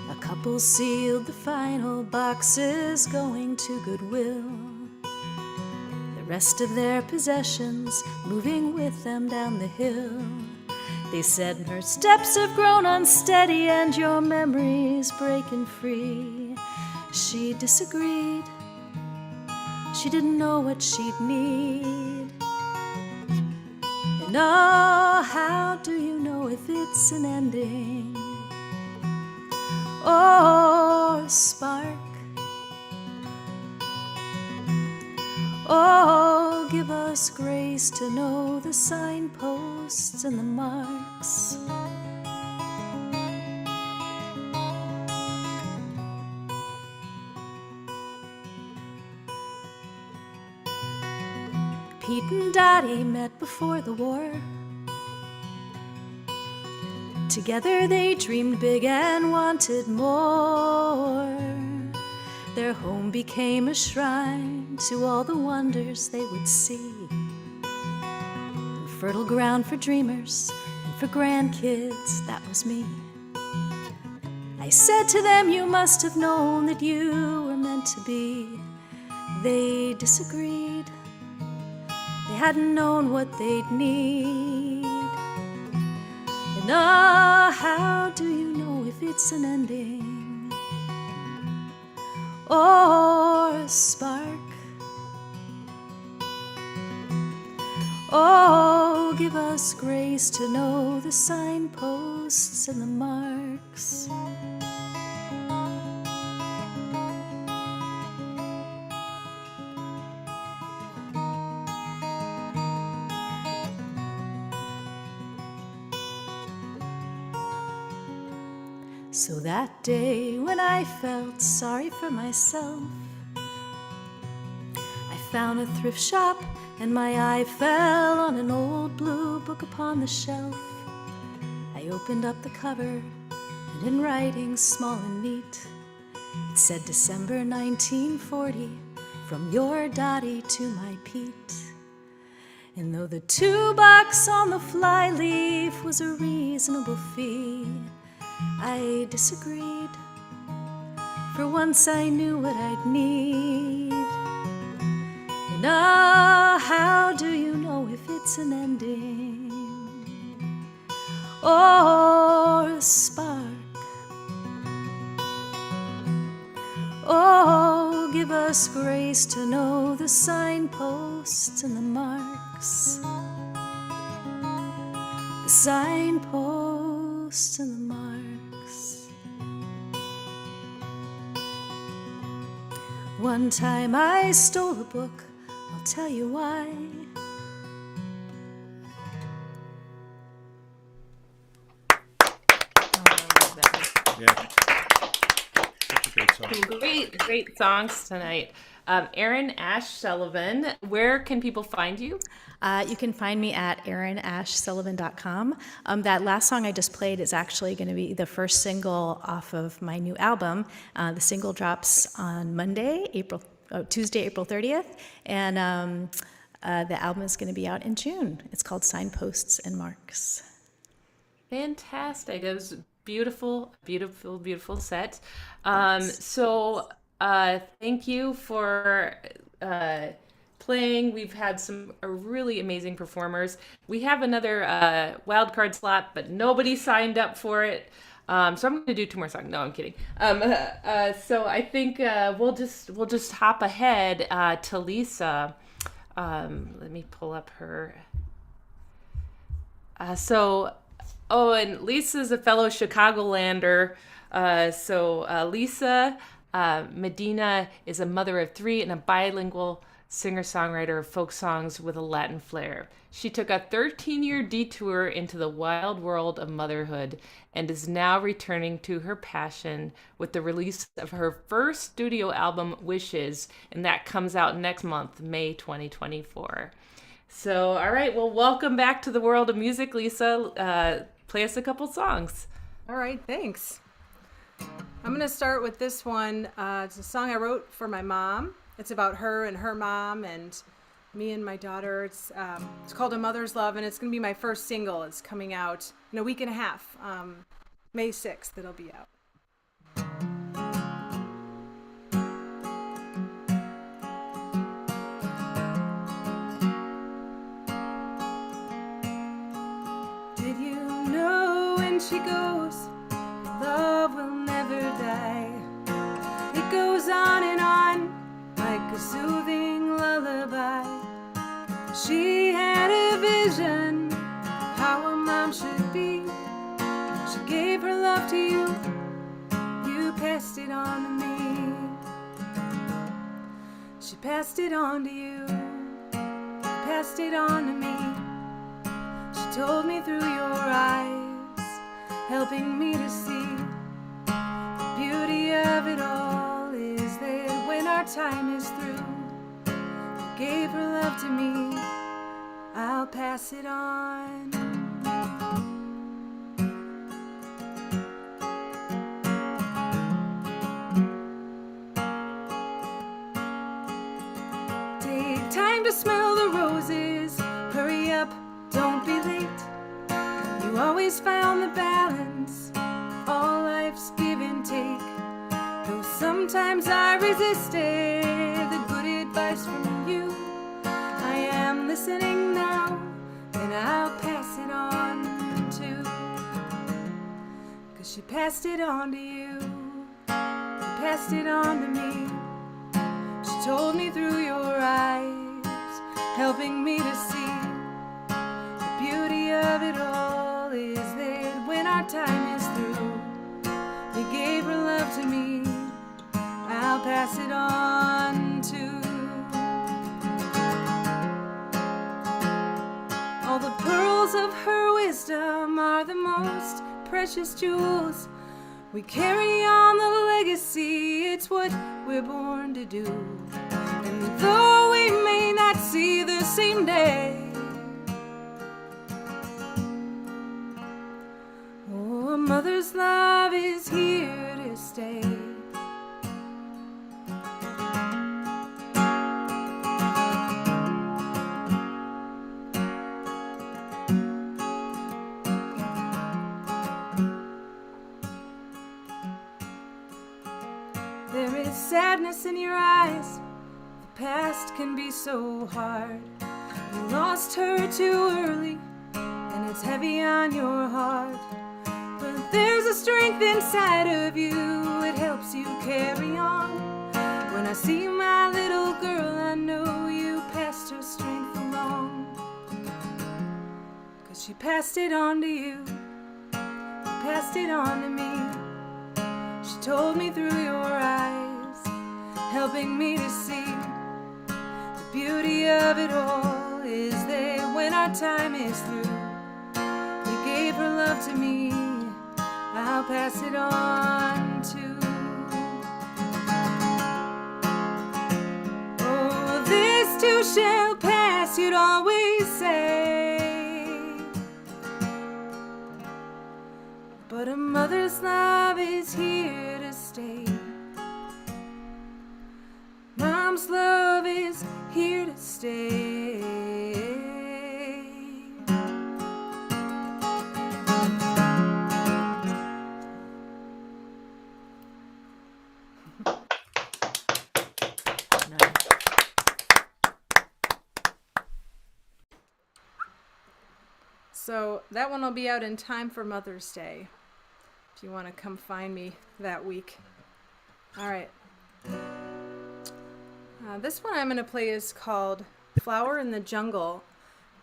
A couple sealed the final boxes going to Goodwill. The rest of their possessions moving with them down the hill. They said her steps have grown unsteady and your memory's breaking free. She disagreed. She didn't know what she'd need. And oh, how do you know if it's an ending or a spark? Oh, give us grace to know the signposts and the marks. Pete and Dottie met before the war. Together they dreamed big and wanted more. Their home became a shrine to all the wonders they would see. And fertile ground for dreamers and for grandkids, that was me. I said to them, you must have known that you were meant to be. They disagreed. They hadn't known what they'd need. And oh, how do you know if it's an ending or a spark? Oh, give us grace to know the signposts and the marks. So that day when I felt sorry for myself, I found a thrift shop and my eye fell on an old blue book upon the shelf. I opened up the cover and in writing small and neat, it said December 1940, from your Dottie to my Pete. And though the $2 on the flyleaf was a reasonable fee, I disagreed. For once I knew what I'd need. And oh, how do you know if it's an ending or a spark? Oh, give us grace to know the signposts and the marks. The signposts and the marks. One time I stole a book, I'll tell you why. Yeah. Such a great song. Great songs tonight. Erin Sullivan, where can people find you? You can find me at erinsullivan.com. That last song I just played is actually going to be the first single off of my new album. The single drops on Tuesday, April 30th, and the album is going to be out in June. It's called Signposts and Marks. Fantastic. It was beautiful, beautiful, beautiful set. So thank you for playing. We've had some really amazing performers. We have another wild card slot, but nobody signed up for it. So I'm going to do 2 more songs. No, I'm kidding. So I think we'll just hop ahead to Lisa. Let me pull up her. And Lisa's a fellow Chicagolander. Lisa Medina is a mother of 3 and a bilingual singer-songwriter of folk songs with a Latin flair. She took a 13-year detour into the wild world of motherhood and is now returning to her passion with the release of her first studio album, Wishes, and that comes out next month, May 2024. So, all right, well, welcome back to the world of music, Lisa. Play us a couple songs. All right, thanks. I'm going to start with this one. It's a song I wrote for my mom. It's about her and her mom and me and my daughter. It's called A Mother's Love, and it's going to be my first single. It's coming out in a week and a half. May 6th, it'll be out. Did you know when she goes, love will never die? It goes on and on like a soothing lullaby. She had a vision how a mom should be. She gave her love to you, you passed it on to me. She passed it on to you, passed it on to me. She told me through your eyes, helping me to see the beauty of it all is that when our time is through, you gave her love to me, I'll pass it on. Take time to smell the roses, hurry up, don't be late. You always found the balance, all life's give and take. Though sometimes I resisted the good advice from you, I am listening now, and I'll pass it on too. 'Cause she passed it on to you, you passed it on to me. She told me through your eyes, helping me to see the beauty of it all is that when our time is through, you gave her love to me, I'll pass it on too. All the pearls of her wisdom are the most precious jewels. We carry on the legacy, it's what we're born to do. And though we may not see the same day, oh, a mother's love is here to stay. There is sadness in your eyes, the past can be so hard. You lost her too early, and it's heavy on your heart. But there's a strength inside of you, it helps you carry on. When I see my little girl, I know you passed her strength along. 'Cause she passed it on to you, you passed it on to me. She told me through your eyes, helping me to see the beauty of it all is that when our time is through, you gave her love to me, I'll pass it on too. words you'd always say. But a mother's love is here to stay. Mom's love is here to stay. So that one will be out in time for Mother's Day, if you want to come find me that week. All right. This one I'm going to play is called Flower in the Jungle.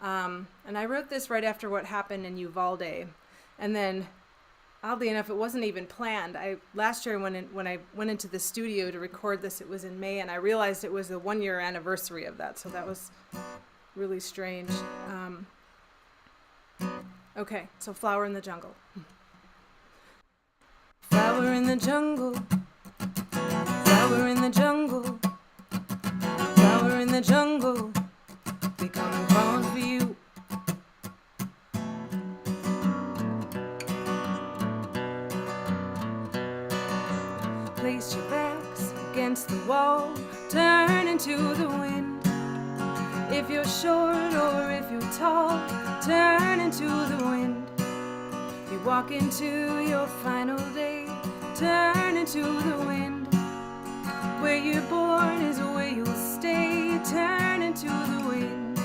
And I wrote this right after what happened in Uvalde. And then, oddly enough, it wasn't even planned. Last year when I went into the studio to record this, it was in May, and I realized it was the 1-year anniversary of that. So that was really strange. Okay, so Flower in the Jungle. Flower in the jungle, flower in the jungle, flower in the jungle, they come and call for you. Place your backs against the wall, turn into the wind. If you're short or if you're tall, turn into the wind. You walk into your final day, turn into the wind. Where you're born is where you'll stay, turn into the wind.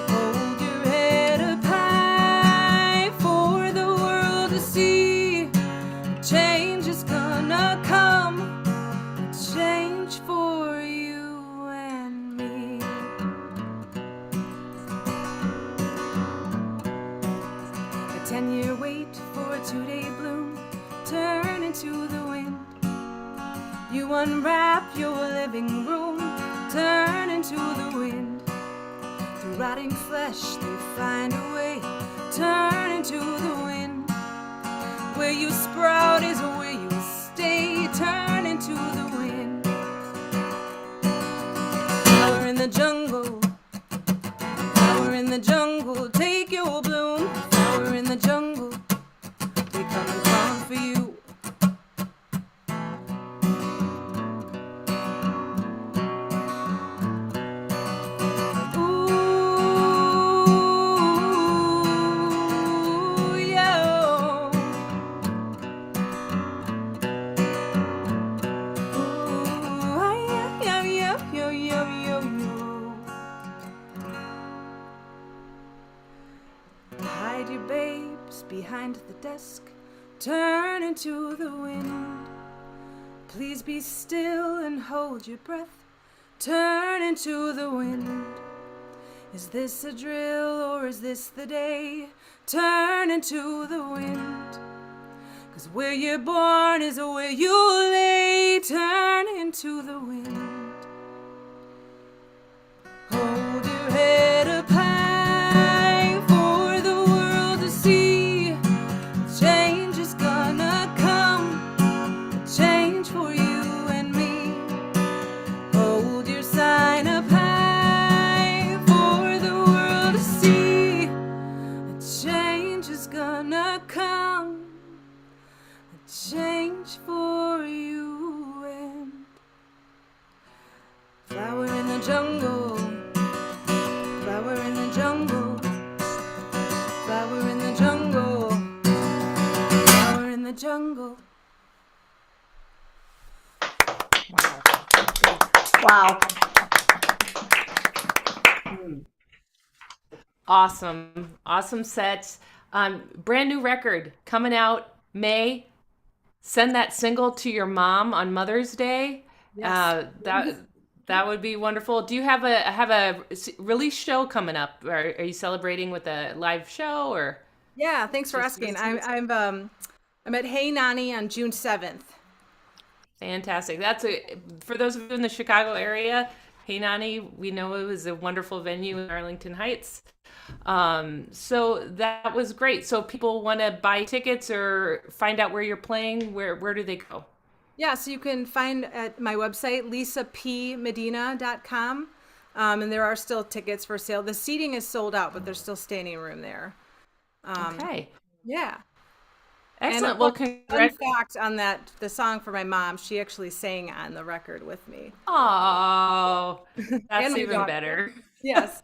Hold your head up high for the world to see. Change is gonna come, change for you and me. A 10-year wait for a 2-day bloom, turn into the wind. You unwrap your living room, turn into the wind. Through rotting flesh they find a way, turn into the wind. Where you sprout is where you stay, turn into the wind. Flower in the jungle, flower in the jungle, take your bloom. Flower in the jungle, they come and call for you. Hide your babes behind the desk, turn into the wind. Please be still and hold your breath, turn into the wind. Is this a drill or is this the day? Turn into the wind. 'Cause where you're born is where you lay, turn into the wind. Hold your head up high for the world to see. Change is gonna come, change for you and me. Hold your sign up high for the world to see. Change is gonna come, change for you and flower in the jungle, flower in the jungle, flower in the jungle, flower in the jungle. Wow. Awesome sets. Brand new record coming out May. Send that single to your mom on Mother's Day. Yes. That would be wonderful. Do you have a release show coming up? Are you celebrating with a live show or? Yeah, thanks for asking. I'm at Hey Nani on June 7th. Fantastic. For those of you in the Chicago area, Hey Nani, we know it was a wonderful venue in Arlington Heights. So that was great. So if people want to buy tickets or find out where you're playing, where do they go? Yeah, So you can find at my website, lisapmedina.com. And there are still tickets for sale. The seating is sold out, but there's still standing room there. Okay. Yeah. Excellent. And Well, fun fact on the song for my mom, she actually sang on the record with me. Oh, that's And my even daughter. better. Yes.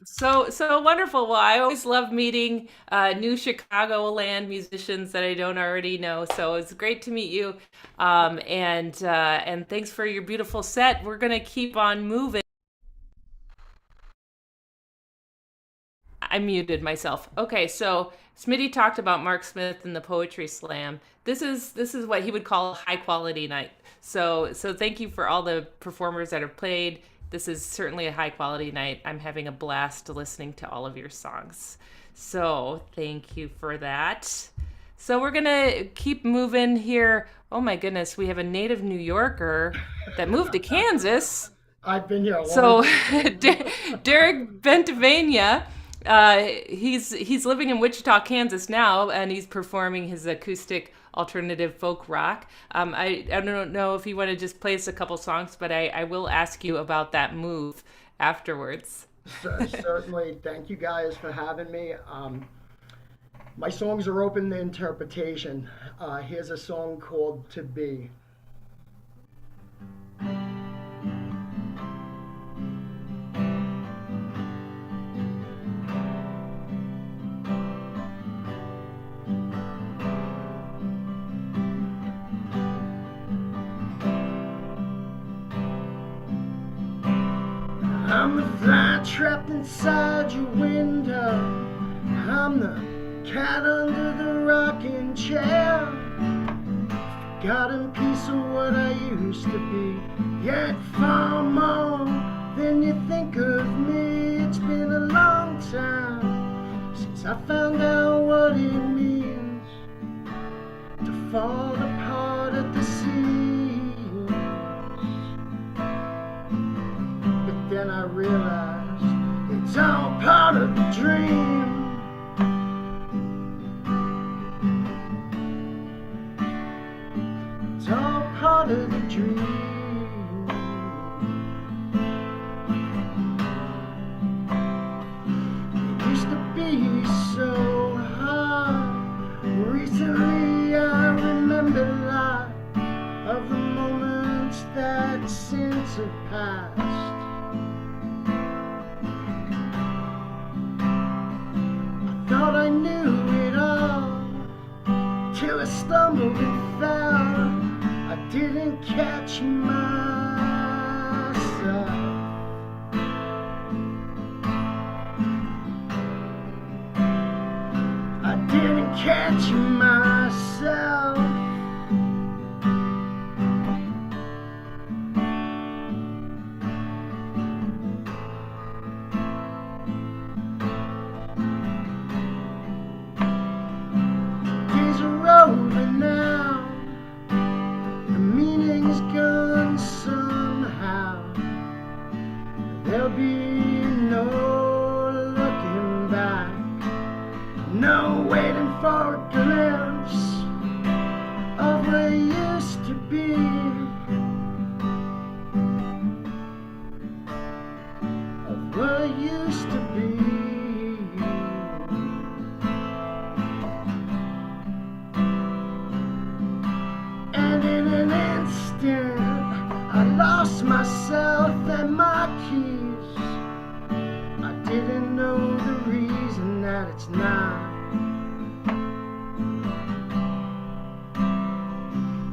So wonderful. Well, I always love meeting new Chicagoland musicians that I don't already know. So it's great to meet you. And thanks for your beautiful set. We're gonna keep on moving. I muted myself. Okay, so Smitty talked about Mark Smith and the Poetry Slam. This is what he would call a high quality night. So thank you for all the performers that have played. This is certainly a high quality night. I'm having a blast listening to all of your songs. So thank you for that. So we're gonna keep moving here. Oh my goodness, we have a native New Yorker that moved to Kansas. I've been here a long So time. Derek Bentivegna. He's living in Wichita, Kansas now, and he's performing his acoustic alternative folk rock. I don't know if you want to just play us a couple songs, but I will ask you about that move afterwards. Certainly. Thank you guys for having me. My songs are open to interpretation. Here's a song called To Be. I'm the fly trapped inside your window. I'm the cat under the rocking chair. Forgotten piece of what I used to be. Yet far more than you think of me. It's been a long time since I found out what it means to fall apart at the seams. But then I realized it's all part of the dream. It's all part of the dream. It used to be so hard. Recently I remember a lot of the moments that since have passed. I thought I knew it all till I stumbled and fell. I didn't catch myself. I didn't catch myself. Days are over now. The meaning's gone somehow. There'll be no looking back, no waiting for a glimpse of what used to be. Of what used to be. And in an instant, I lost myself and my keys. I didn't know the reason that it's not,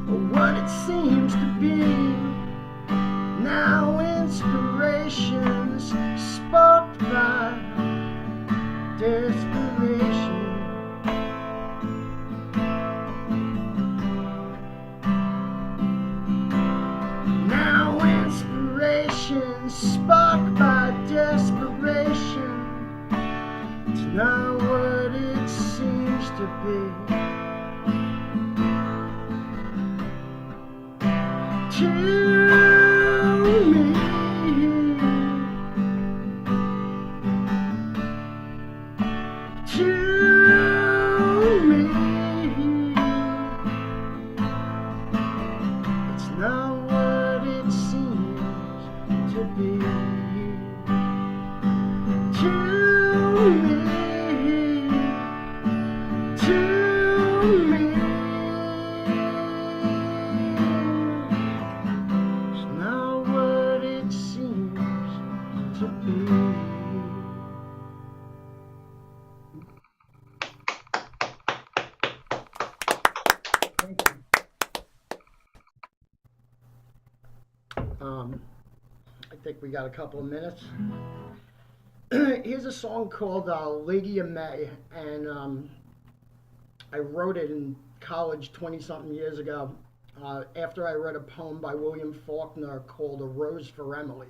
or what it seems to be. Now inspirations sparked by desperation. Now inspiration sparked by desperation. It's not what it seems to be. To me, to me, it's not what it seems to be. I think we got a couple of minutes. Here's a song called Lady of May, and I wrote it in college 20-something years ago after I read a poem by William Faulkner called A Rose for Emily.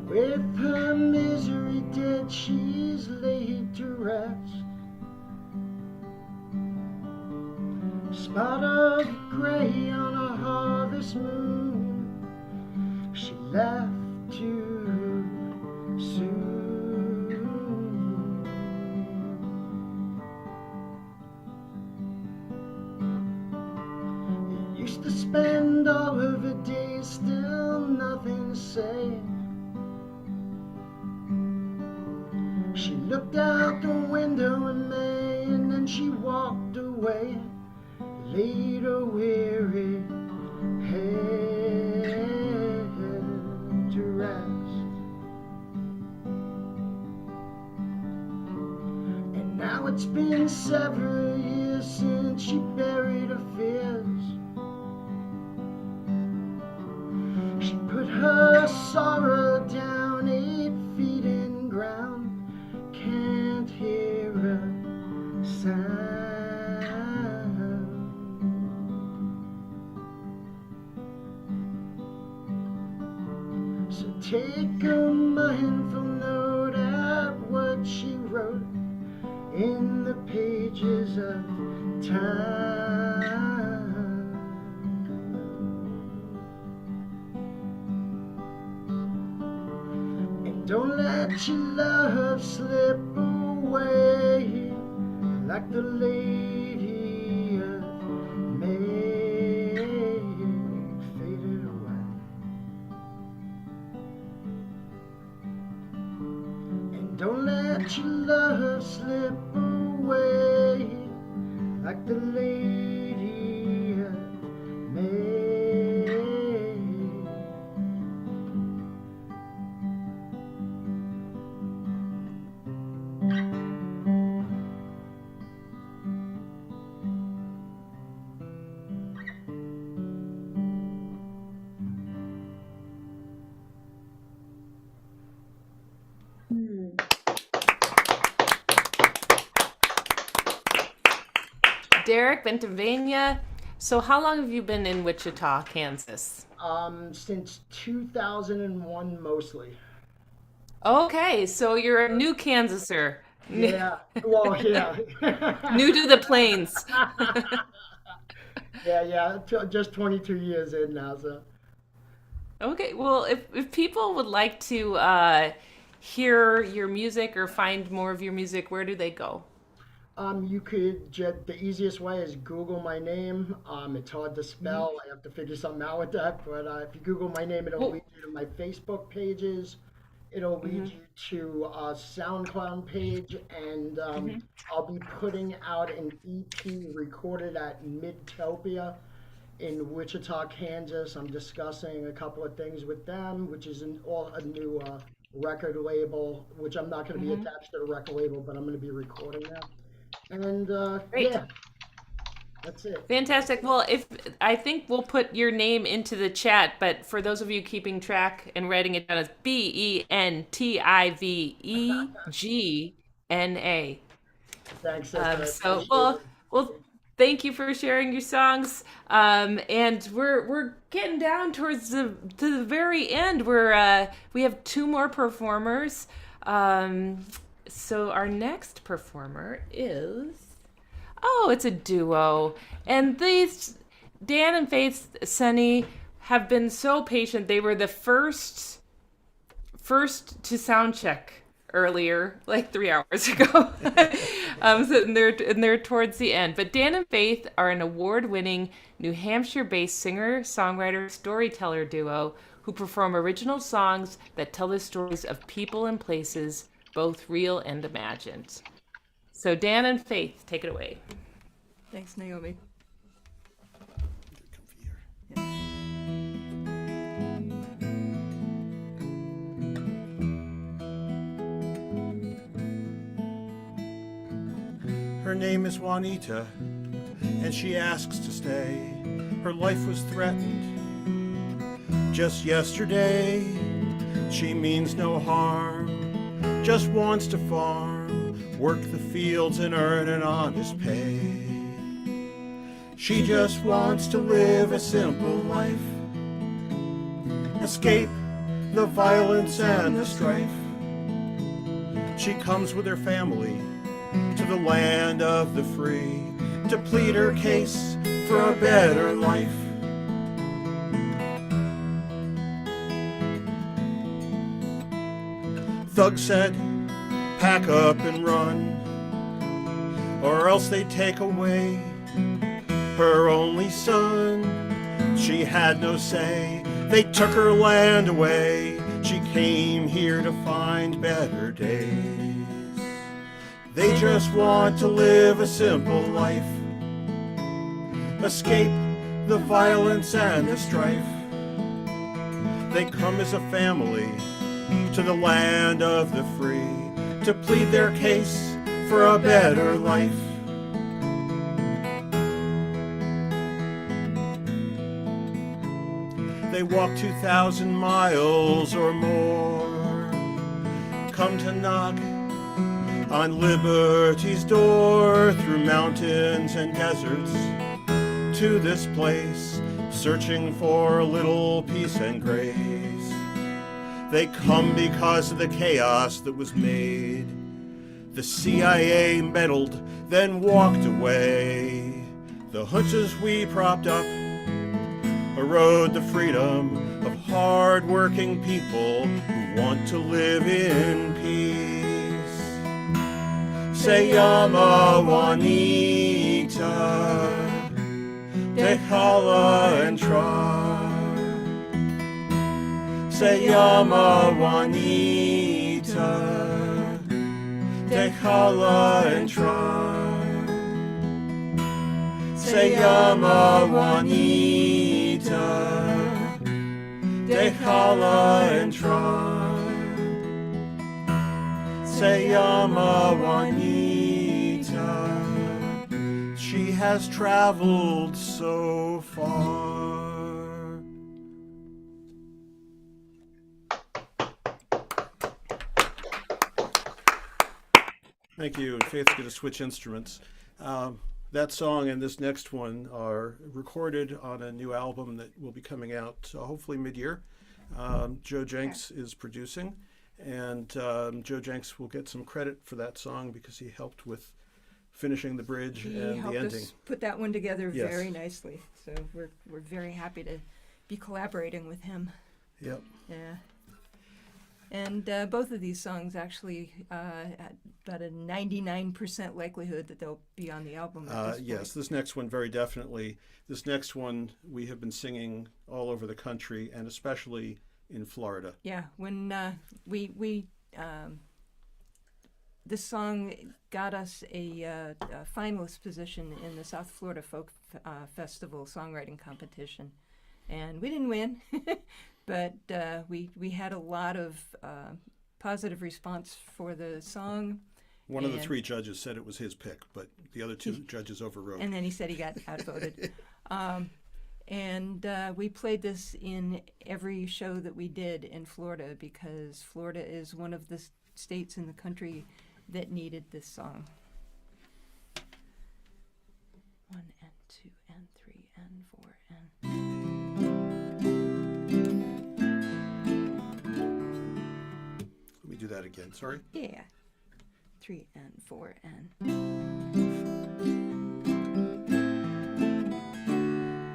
With her misery dead, she's laid to rest. Spot of gray on a harvest moon, she left too soon. Used to spend all of her days, still nothing to say. She looked out the window in May, and then she walked away, laid a weary head to rest. And now it's been several years since she buried her fears. She put her sorrow down 8 feet in ground, can't hear a sound. So take a mindful note at what she wrote in the pages of time. And don't let your love slip away like the Lady of May faded away. And don't let your love slip away like the Lady of May. Derek, Bentivegna. So how long have you been in Wichita, Kansas? Since 2001 mostly. Okay, so you're a new Kansaser. Yeah, well, yeah. New to the plains. Yeah, just 22 years in now, so. Okay, well, if people would like to hear your music or find more of your music, where do they go? You could the easiest way is Google my name. It's hard to spell. I have to figure something out with that. But if you Google my name, it'll lead you to my Facebook pages. It'll lead you to a SoundCloud page, and I'll be putting out an EP recorded at Midtopia in Wichita, Kansas. I'm discussing a couple of things with them, which is a new record label, which I'm not going to be attached to the record label, but I'm going to be recording that. And yeah, that's it. Fantastic. Well, I think we'll put your name into the chat, but for those of you keeping track and writing it down, it's Bentivegna. Thanks, sister. Well, thank you for sharing your songs. And we're getting down towards to the very end. We have 2 more performers. So our next performer is, it's a duo. And these, Dan and Faith Sunny, have been so patient. They were the first to sound check earlier, like 3 hours ago. And they're towards the end. But Dan and Faith are an award-winning New Hampshire-based singer-songwriter storyteller duo who perform original songs that tell the stories of people and places, both real and imagined. So Dan and Faith, take it away. Thanks, Naomi. Come here. name is Juanita, and she asks to stay. Her life was threatened just yesterday. She means no harm, just wants to farm, work the fields and earn an honest pay. She just wants to live a simple life, escape the violence and the strife. She comes with her family to the land of the free to plead her case for a better life. Thugs said, pack up and run, or else they take away her only son. She had no say, they took her land away. She came here to find better days. They just want to live a simple life, escape the violence and the strife. They come as a family to the land of the free to plead their case for a better life. They walk 2,000 miles or more, come to knock on liberty's door, through mountains and deserts to this place, searching for a little peace and grace. They come because of the chaos that was made. The CIA meddled, then walked away. The hunches we propped up erode the freedom of hard-working people who want to live in peace. Se llama Juanita, déjala entrar. Se llama Juanita, déjala entrar. Se llama Juanita, déjala entrar. Se llama Juanita, she has traveled so far. Thank you. And Faith's going to switch instruments. That song and this next one are recorded on a new album that will be coming out hopefully mid-year. Joe Jenks is producing, and Joe Jenks will get some credit for that song because he helped with finishing the bridge and the ending. He helped us put that one together Yes. very nicely. So we're very happy to be collaborating with him. Yep. Yeah. And both of these songs actually had about a 99% likelihood that they'll be on the album. At this Yes, point. this next one very definitely. This next one we have been singing all over the country and especially in Florida. Yeah, when this song got us a finalist position in the South Florida Folk Festival songwriting competition, and we didn't win. But we had a lot of positive response for the song. One of the three judges said it was his pick, but the other two judges overrode. And then he said he got outvoted. And we played this in every show that we did in Florida because Florida is one of the states in the country that needed this song. 1 and 2 and 3 and 4 and... Do that again, sorry? Yeah. 3 and 4 and...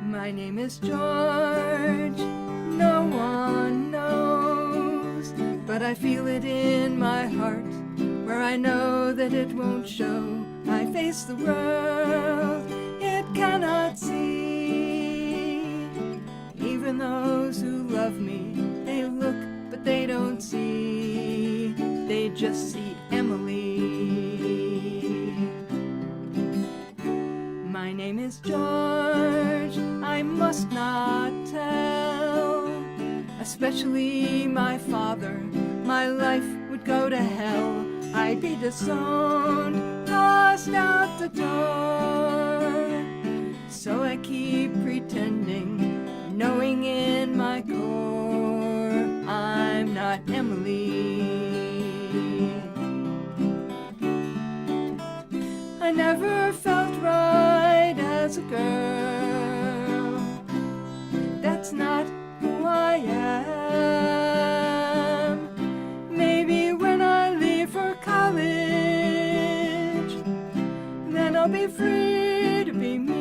My name is George, no one knows, but I feel it in my heart, where I know that it won't show. I face the world, it cannot see. Even those who love me, they look, but they don't see. They just see Emily. My name is George, I must not tell, especially my father. My life would go to hell, I'd be disowned, tossed out the door. So I keep pretending, knowing in my core I'm not Emily. I never felt right as a girl. That's not who I am. Maybe when I leave for college, then I'll be free to be me.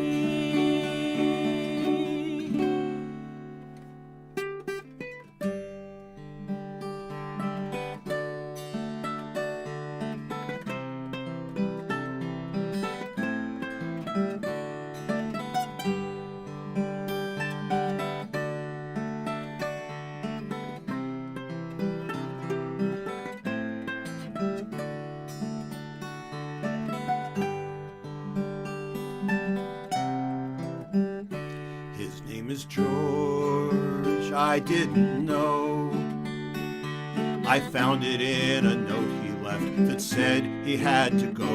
His name is George, I didn't know. I found it in a note he left that said he had to go.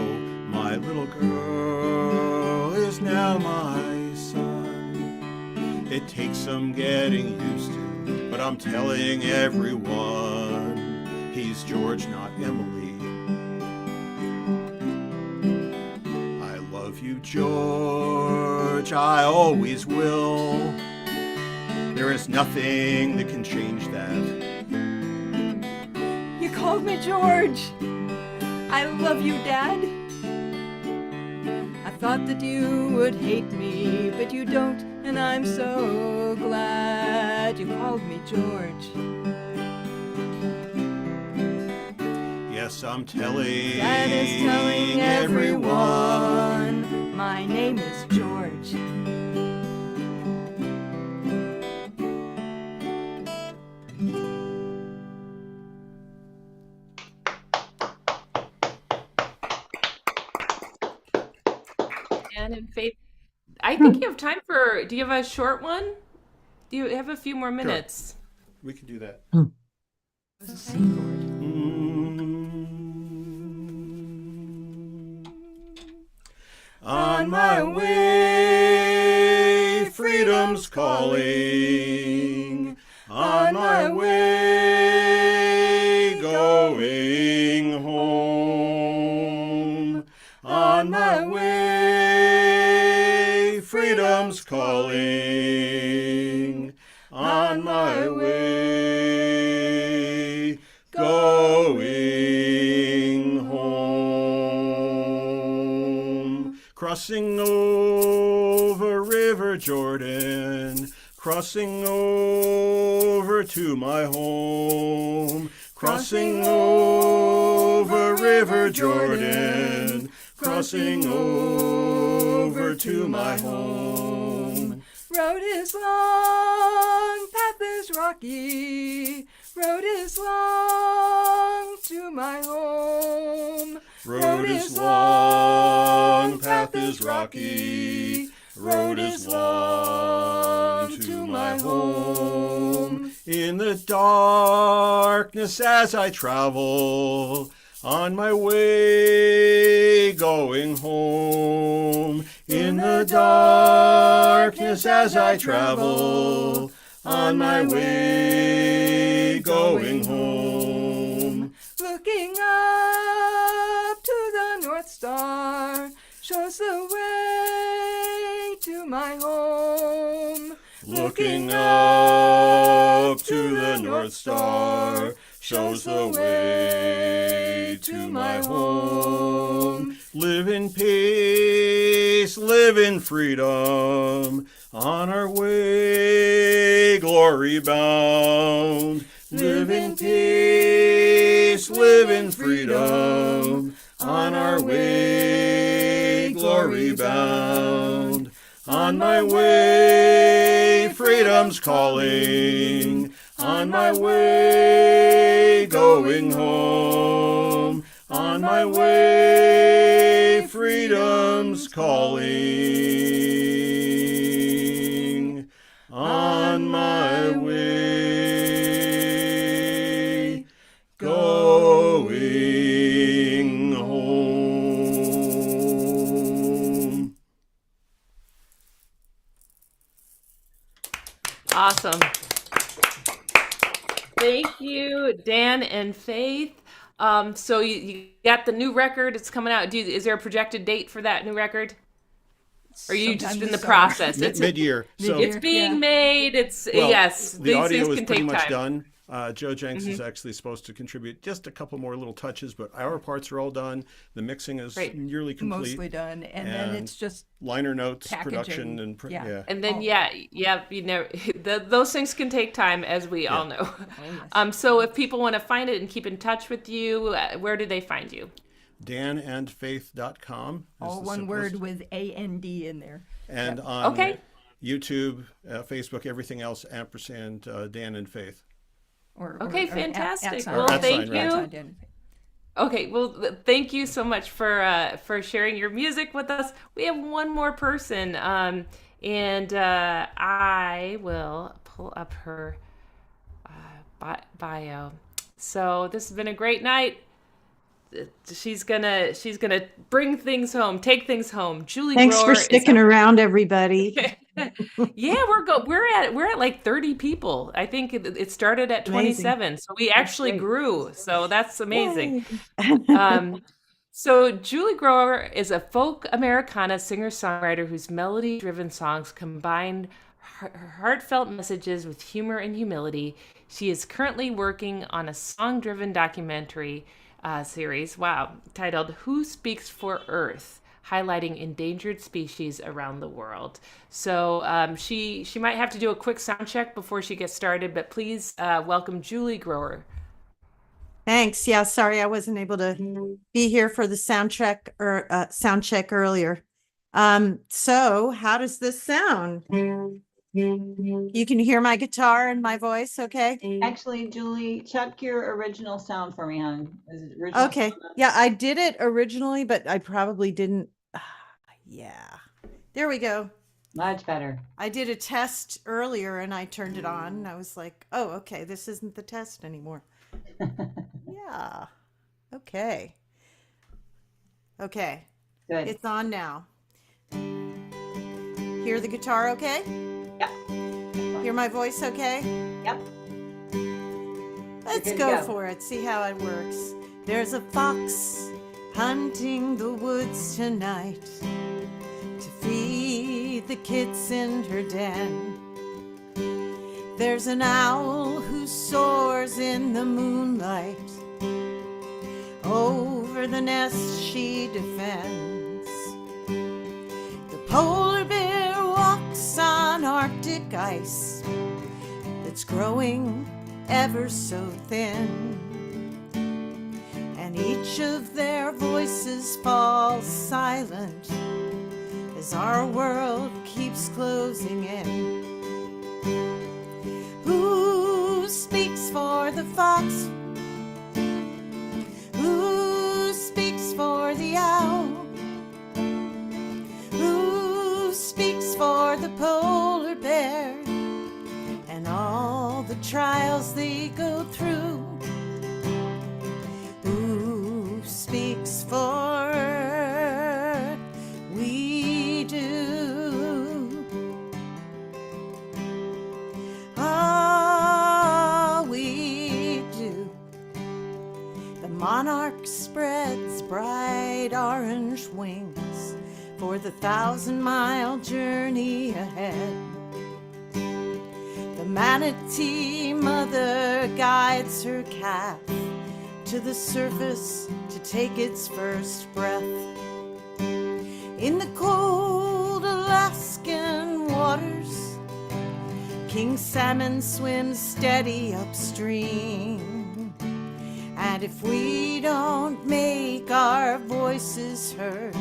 My little girl is now my son. It takes some getting used to, but I'm telling everyone he's George, not Emily. I love you, George, I always will. There is nothing that can change that. You called me George. I love you, Dad. I thought that you would hate me, but you don't, and I'm so glad you called me George. Yes, I'm telling Dad is telling everyone my name is George. And in faith, I think you have time for. Do you have a short one? Do you have a few more minutes? we can do that. On my way, freedom's calling. On my way, going home. On my way, freedom's calling. On my way, going home. Crossing over River Jordan, crossing over to my home. Crossing over River Jordan, crossing over to my home. Road is long, path is rocky. Road is long to my home. Road is long, path is rocky. Road is long to my home. In the darkness as I travel, on my way going home. In the darkness as I travel, on my way going home. Looking up to the North Star shows the way to my home. Looking up to the North Star shows the way to my home. Live in peace, live in freedom, on our way glory bound. Live in peace, live in freedom, on our way glory bound. On my way, freedom's calling. On my way, going home. On my way, freedom's calling. On my way, going home. Awesome. Thank you, Dan and Faith. So you got the new record. It's coming out. Is there a projected date for that new record? Or are you just Sometime in the this process? summer. Mid-year. So It's being made. It's well, yes. the These audio things is can pretty take much time. done. Joe Jenks is actually supposed to contribute just a couple more little touches, but our parts are all done. The mixing is Great. nearly complete. Mostly done, and then it's just liner notes, packaging. production, and Yeah. And then you know, those things can take time, as we all know. So if people want to find it and keep in touch with you, where do they find you? danandfaith.com. all one word with AND in there. And on Okay. YouTube, Facebook, everything else, ampersand Dan and Faith. Okay, fantastic. At Well, sign, thank right. you. sign, Dan and Faith. Okay, well, thank you so much for sharing your music with us. We have one more person, and I will pull up her bio. So this has been a great night. She's gonna bring things home, take things home. Julie Thanks Grower for sticking around, everybody. Yeah, we're at like 30 people. I think it started at 27, so we actually grew. So that's amazing. So Julie Grower is a folk Americana singer-songwriter whose melody-driven songs combine heartfelt messages with humor and humility. She is currently working on a song-driven documentary series, titled "Who Speaks for Earth?" highlighting endangered species around the world. So she might have to do a quick sound check before she gets started, but please welcome Julie Grower. Thanks. Yeah, sorry I wasn't able to be here for the sound check earlier. So how does this sound? You can hear my guitar and my voice, okay? Actually, Julie, check your original sound for me, hon. Is it original Okay. sound up? Yeah, I did it originally, but I probably didn't. Yeah. There we go. Much better. I did a test earlier and I turned it on and I was like, oh, okay, this isn't the test anymore. Yeah. Okay. Okay. Good. It's on now. Hear the guitar okay? Yep. Hear my voice okay? Yep. Let's Good to go for it. See how it works. There's a fox hunting the woods tonight to feed the kids in her den. There's an owl who soars in the moonlight over the nest she defends. The polar bear walks on Arctic ice that's growing ever so thin, and each of their voices falls silent as our world keeps closing in. Who speaks for the fox? Who speaks for the owl? Who speaks for the polar bear and all the trials they go through? Who speaks for Earth? We do. Ah, we do. The monarch spreads bright orange wings for the 1,000-mile journey ahead. The manatee mother guides her calf to the surface to take its first breath. In the cold Alaskan waters, king salmon swims steady upstream. And if we don't make our voices heard,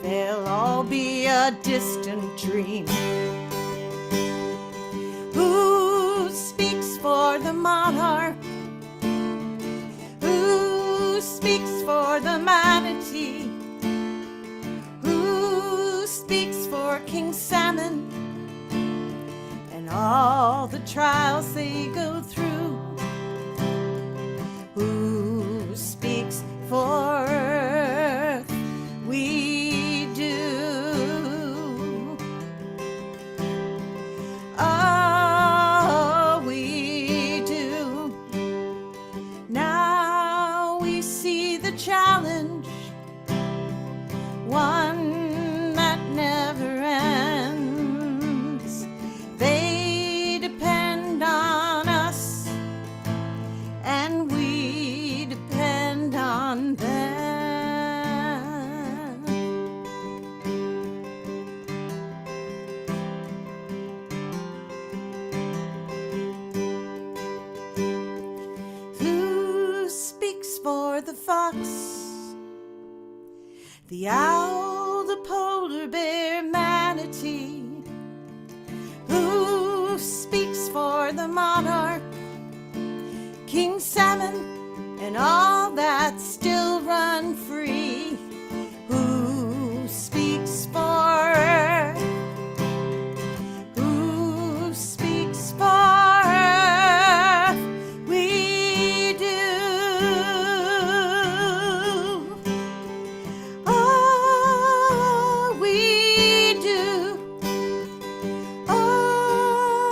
they'll all be a distant dream. Who speaks for the monarch? Who speaks for the manatee? Who speaks for King Salmon and all the trials they go through? Who speaks for Earth? We do. Ah, The owl, the polar bear, manatee, who speaks for the monarch, King salmon, and all that still run free, who speaks for Earth, who speaks for Earth, we do. Oh, we do. Oh,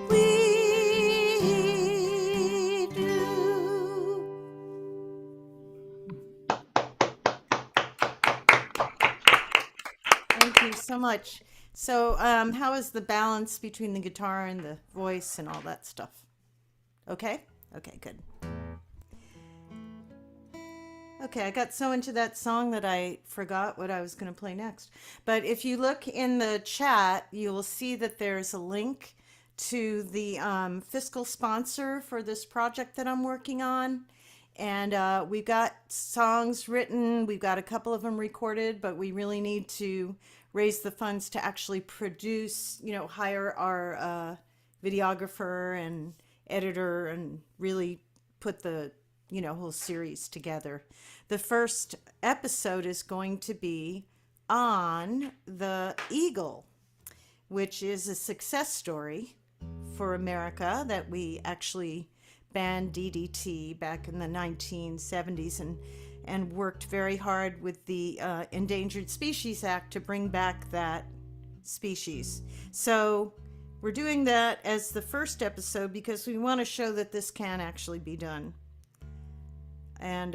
we do. Thank you so much. So, how is the balance between the guitar and the voice and all that stuff? Okay? Okay, good. Okay, I got so into that song that I forgot what I was going to play next. But if you look in the chat, you will see that there's a link to the fiscal sponsor for this project that I'm working on. And we've got songs written. We've got a couple of them recorded, but we really need to raise the funds to actually produce, hire our videographer and editor and really put the, whole series together. The first episode is going to be on the Eagle, which is a success story for America that we actually banned DDT back in the 1970s and worked very hard with the Endangered Species Act to bring back that species. So we're doing that as the first episode because we want to show that this can actually be done. And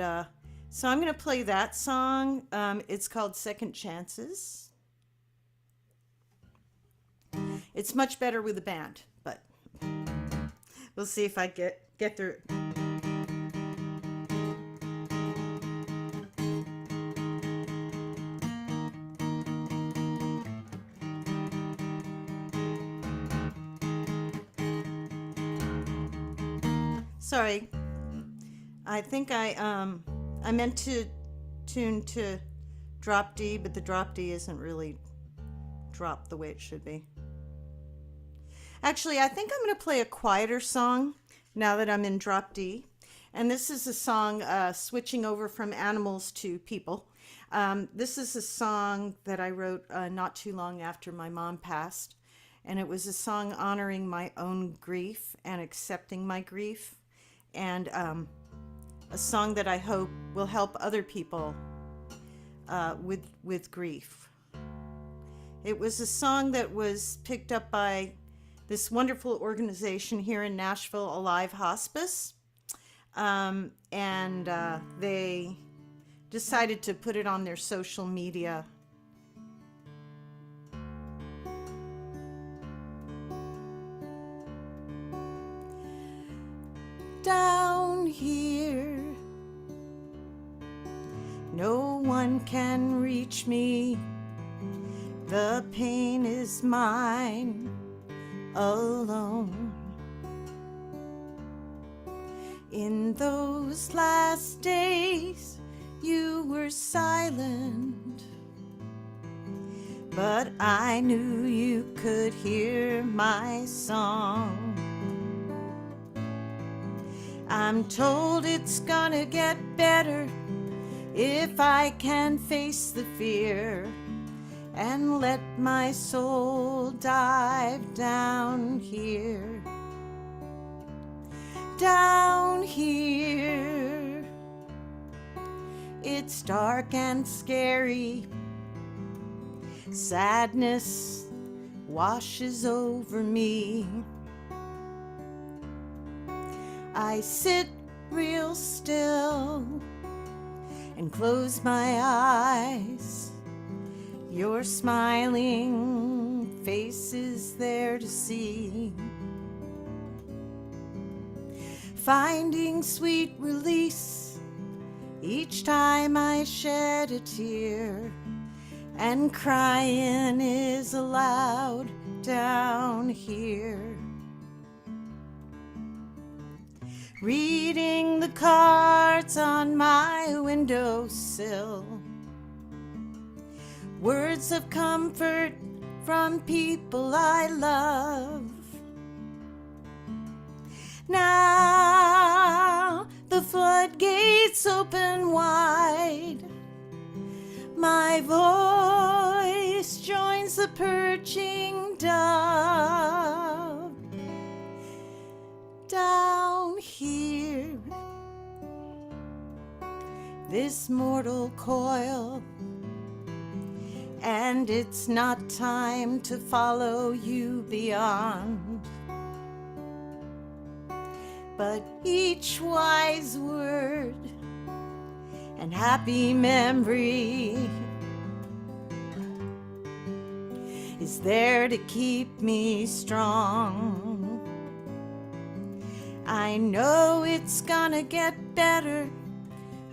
so I'm going to play that song. It's called Second Chances. It's much better with a band, but we'll see if I get through it. Sorry, I think I meant to tune to drop D, but the drop D isn't really dropped the way it should be. Actually, I think I'm going to play a quieter song now that I'm in drop D. And this is a song switching over from animals to people. This is a song that I wrote not too long after my mom passed. And it was a song honoring my own grief and accepting my grief. And a song that I hope will help other people with grief. It was a song that was picked up by this wonderful organization here in Nashville, Alive Hospice. And they decided to put it on their social media. Down here, no one can reach me. The pain is mine alone. In those last days, you were silent, but I knew you could hear my song. I'm told it's gonna get better if I can face the fear and let my soul dive down here. Down here, it's dark and scary. Sadness washes over me. I sit real still and close my eyes. Your smiling face is there to see. Finding sweet release each time I shed a tear, and crying is allowed down here. reading the cards on my windowsill. Words of comfort from people I love. Now the floodgates open wide. My voice joins the perching dove. Down here, this mortal coil, and it's not time to follow you beyond. But each wise word and happy memory is there to keep me strong. I know it's gonna get better.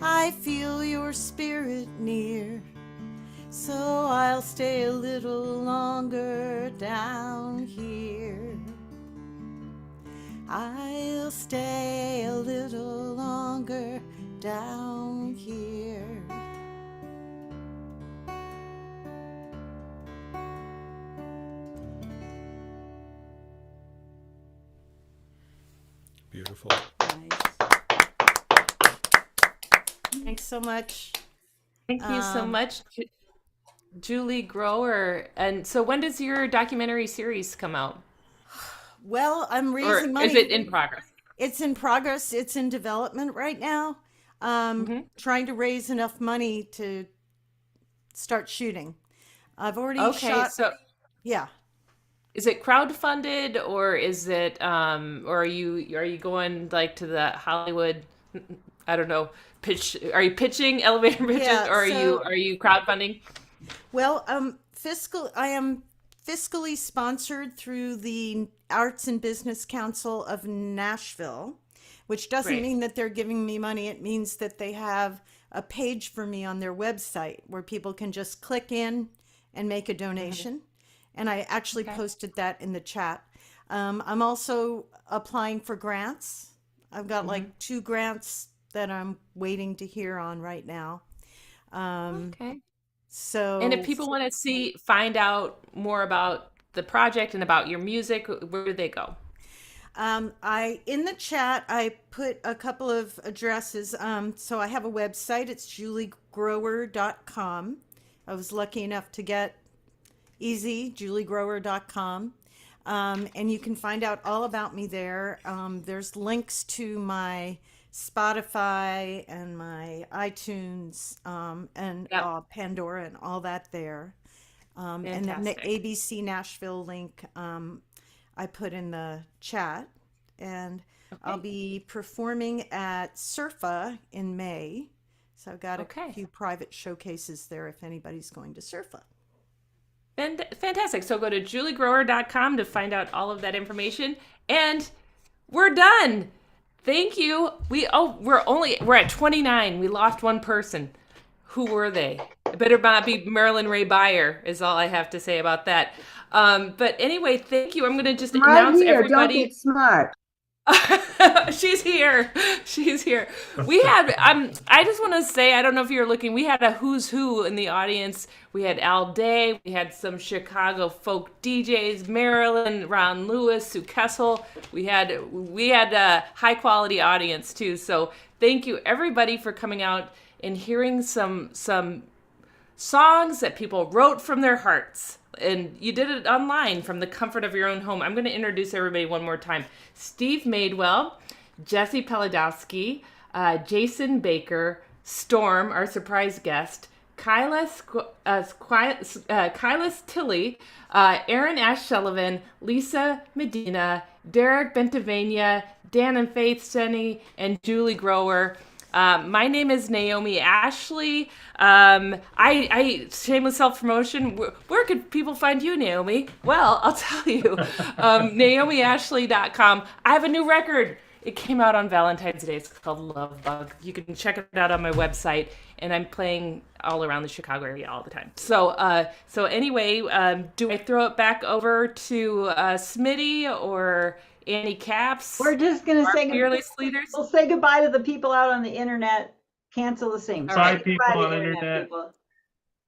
I feel your spirit near. So I'll stay a little longer down here. I'll stay a little longer down here. Beautiful. Thanks so much. Thank you so much, Julie Grower. And so when does your documentary series come out? Well, I'm raising money. Is it in progress? It's in progress. It's in development right now. Trying to raise enough money to start shooting. I've already shot. So yeah. Is it crowdfunded, or is it or are you going like to the Hollywood, I don't know, pitch? Are you pitching elevator pitches, or are you crowdfunding? Well, I am fiscally sponsored through the Arts and Business Council of Nashville, which doesn't mean that they're giving me money. It means that they have a page for me on their website where people can just click in and make a donation. And I actually posted that in the chat. I'm also applying for grants. I've got like 2 grants that I'm waiting to hear on right now. So, and if people want to find out more about the project and about your music, where do they go? In the chat, I put a couple of addresses. So I have a website. It's juliegrower.com. I was lucky enough to get easy, juliegrower.com. And you can find out all about me there. There's links to my Spotify and my iTunes and Pandora and all that there. And then the ABC Nashville link I put in the chat. And I'll be performing at Surfa in May. So I've got a few private showcases there if anybody's going to Surfa. Fantastic. So go to juliegrower.com to find out all of that information. And we're done. Thank you. We're at 29. We lost one person. Who were they? It better not be Marilyn Ray Beyer is all I have to say about that. But anyway, thank you. I'm going to just announce everybody. Don't get smart. She's here. We had, I just want to say, I don't know if you're looking, we had a who's who in the audience. We had Al Day, we had some Chicago folk DJs, Marilyn, Ron Lewis, Sue Kessel. We had a high quality audience too. So thank you everybody for coming out and hearing some songs that people wrote from their hearts. And you did it online from the comfort of your own home. I'm going to introduce everybody one more time. Steve Madewell, Jesse Palidofsky, Jason Baker, Storm, our surprise guest, Kyla Tilley, Erin Sullivan, Lisa Medina, Derek Bentivegna, Dan and Faith Senny, and Julie Grower. My name is Naomi Ashley. I shameless self-promotion. Where could people find you, Naomi? Well, I'll tell you. NaomiAshley.com. I have a new record. It came out on Valentine's Day. It's called Love Bug. You can check it out on my website. And I'm playing all around the Chicago area all the time. So anyway, do I throw it back over to Smitty or Annie Caps. We're just gonna our say fearless leaders. We'll say goodbye to the people out on the internet. Cancel the stream. Bye, people on internet. People.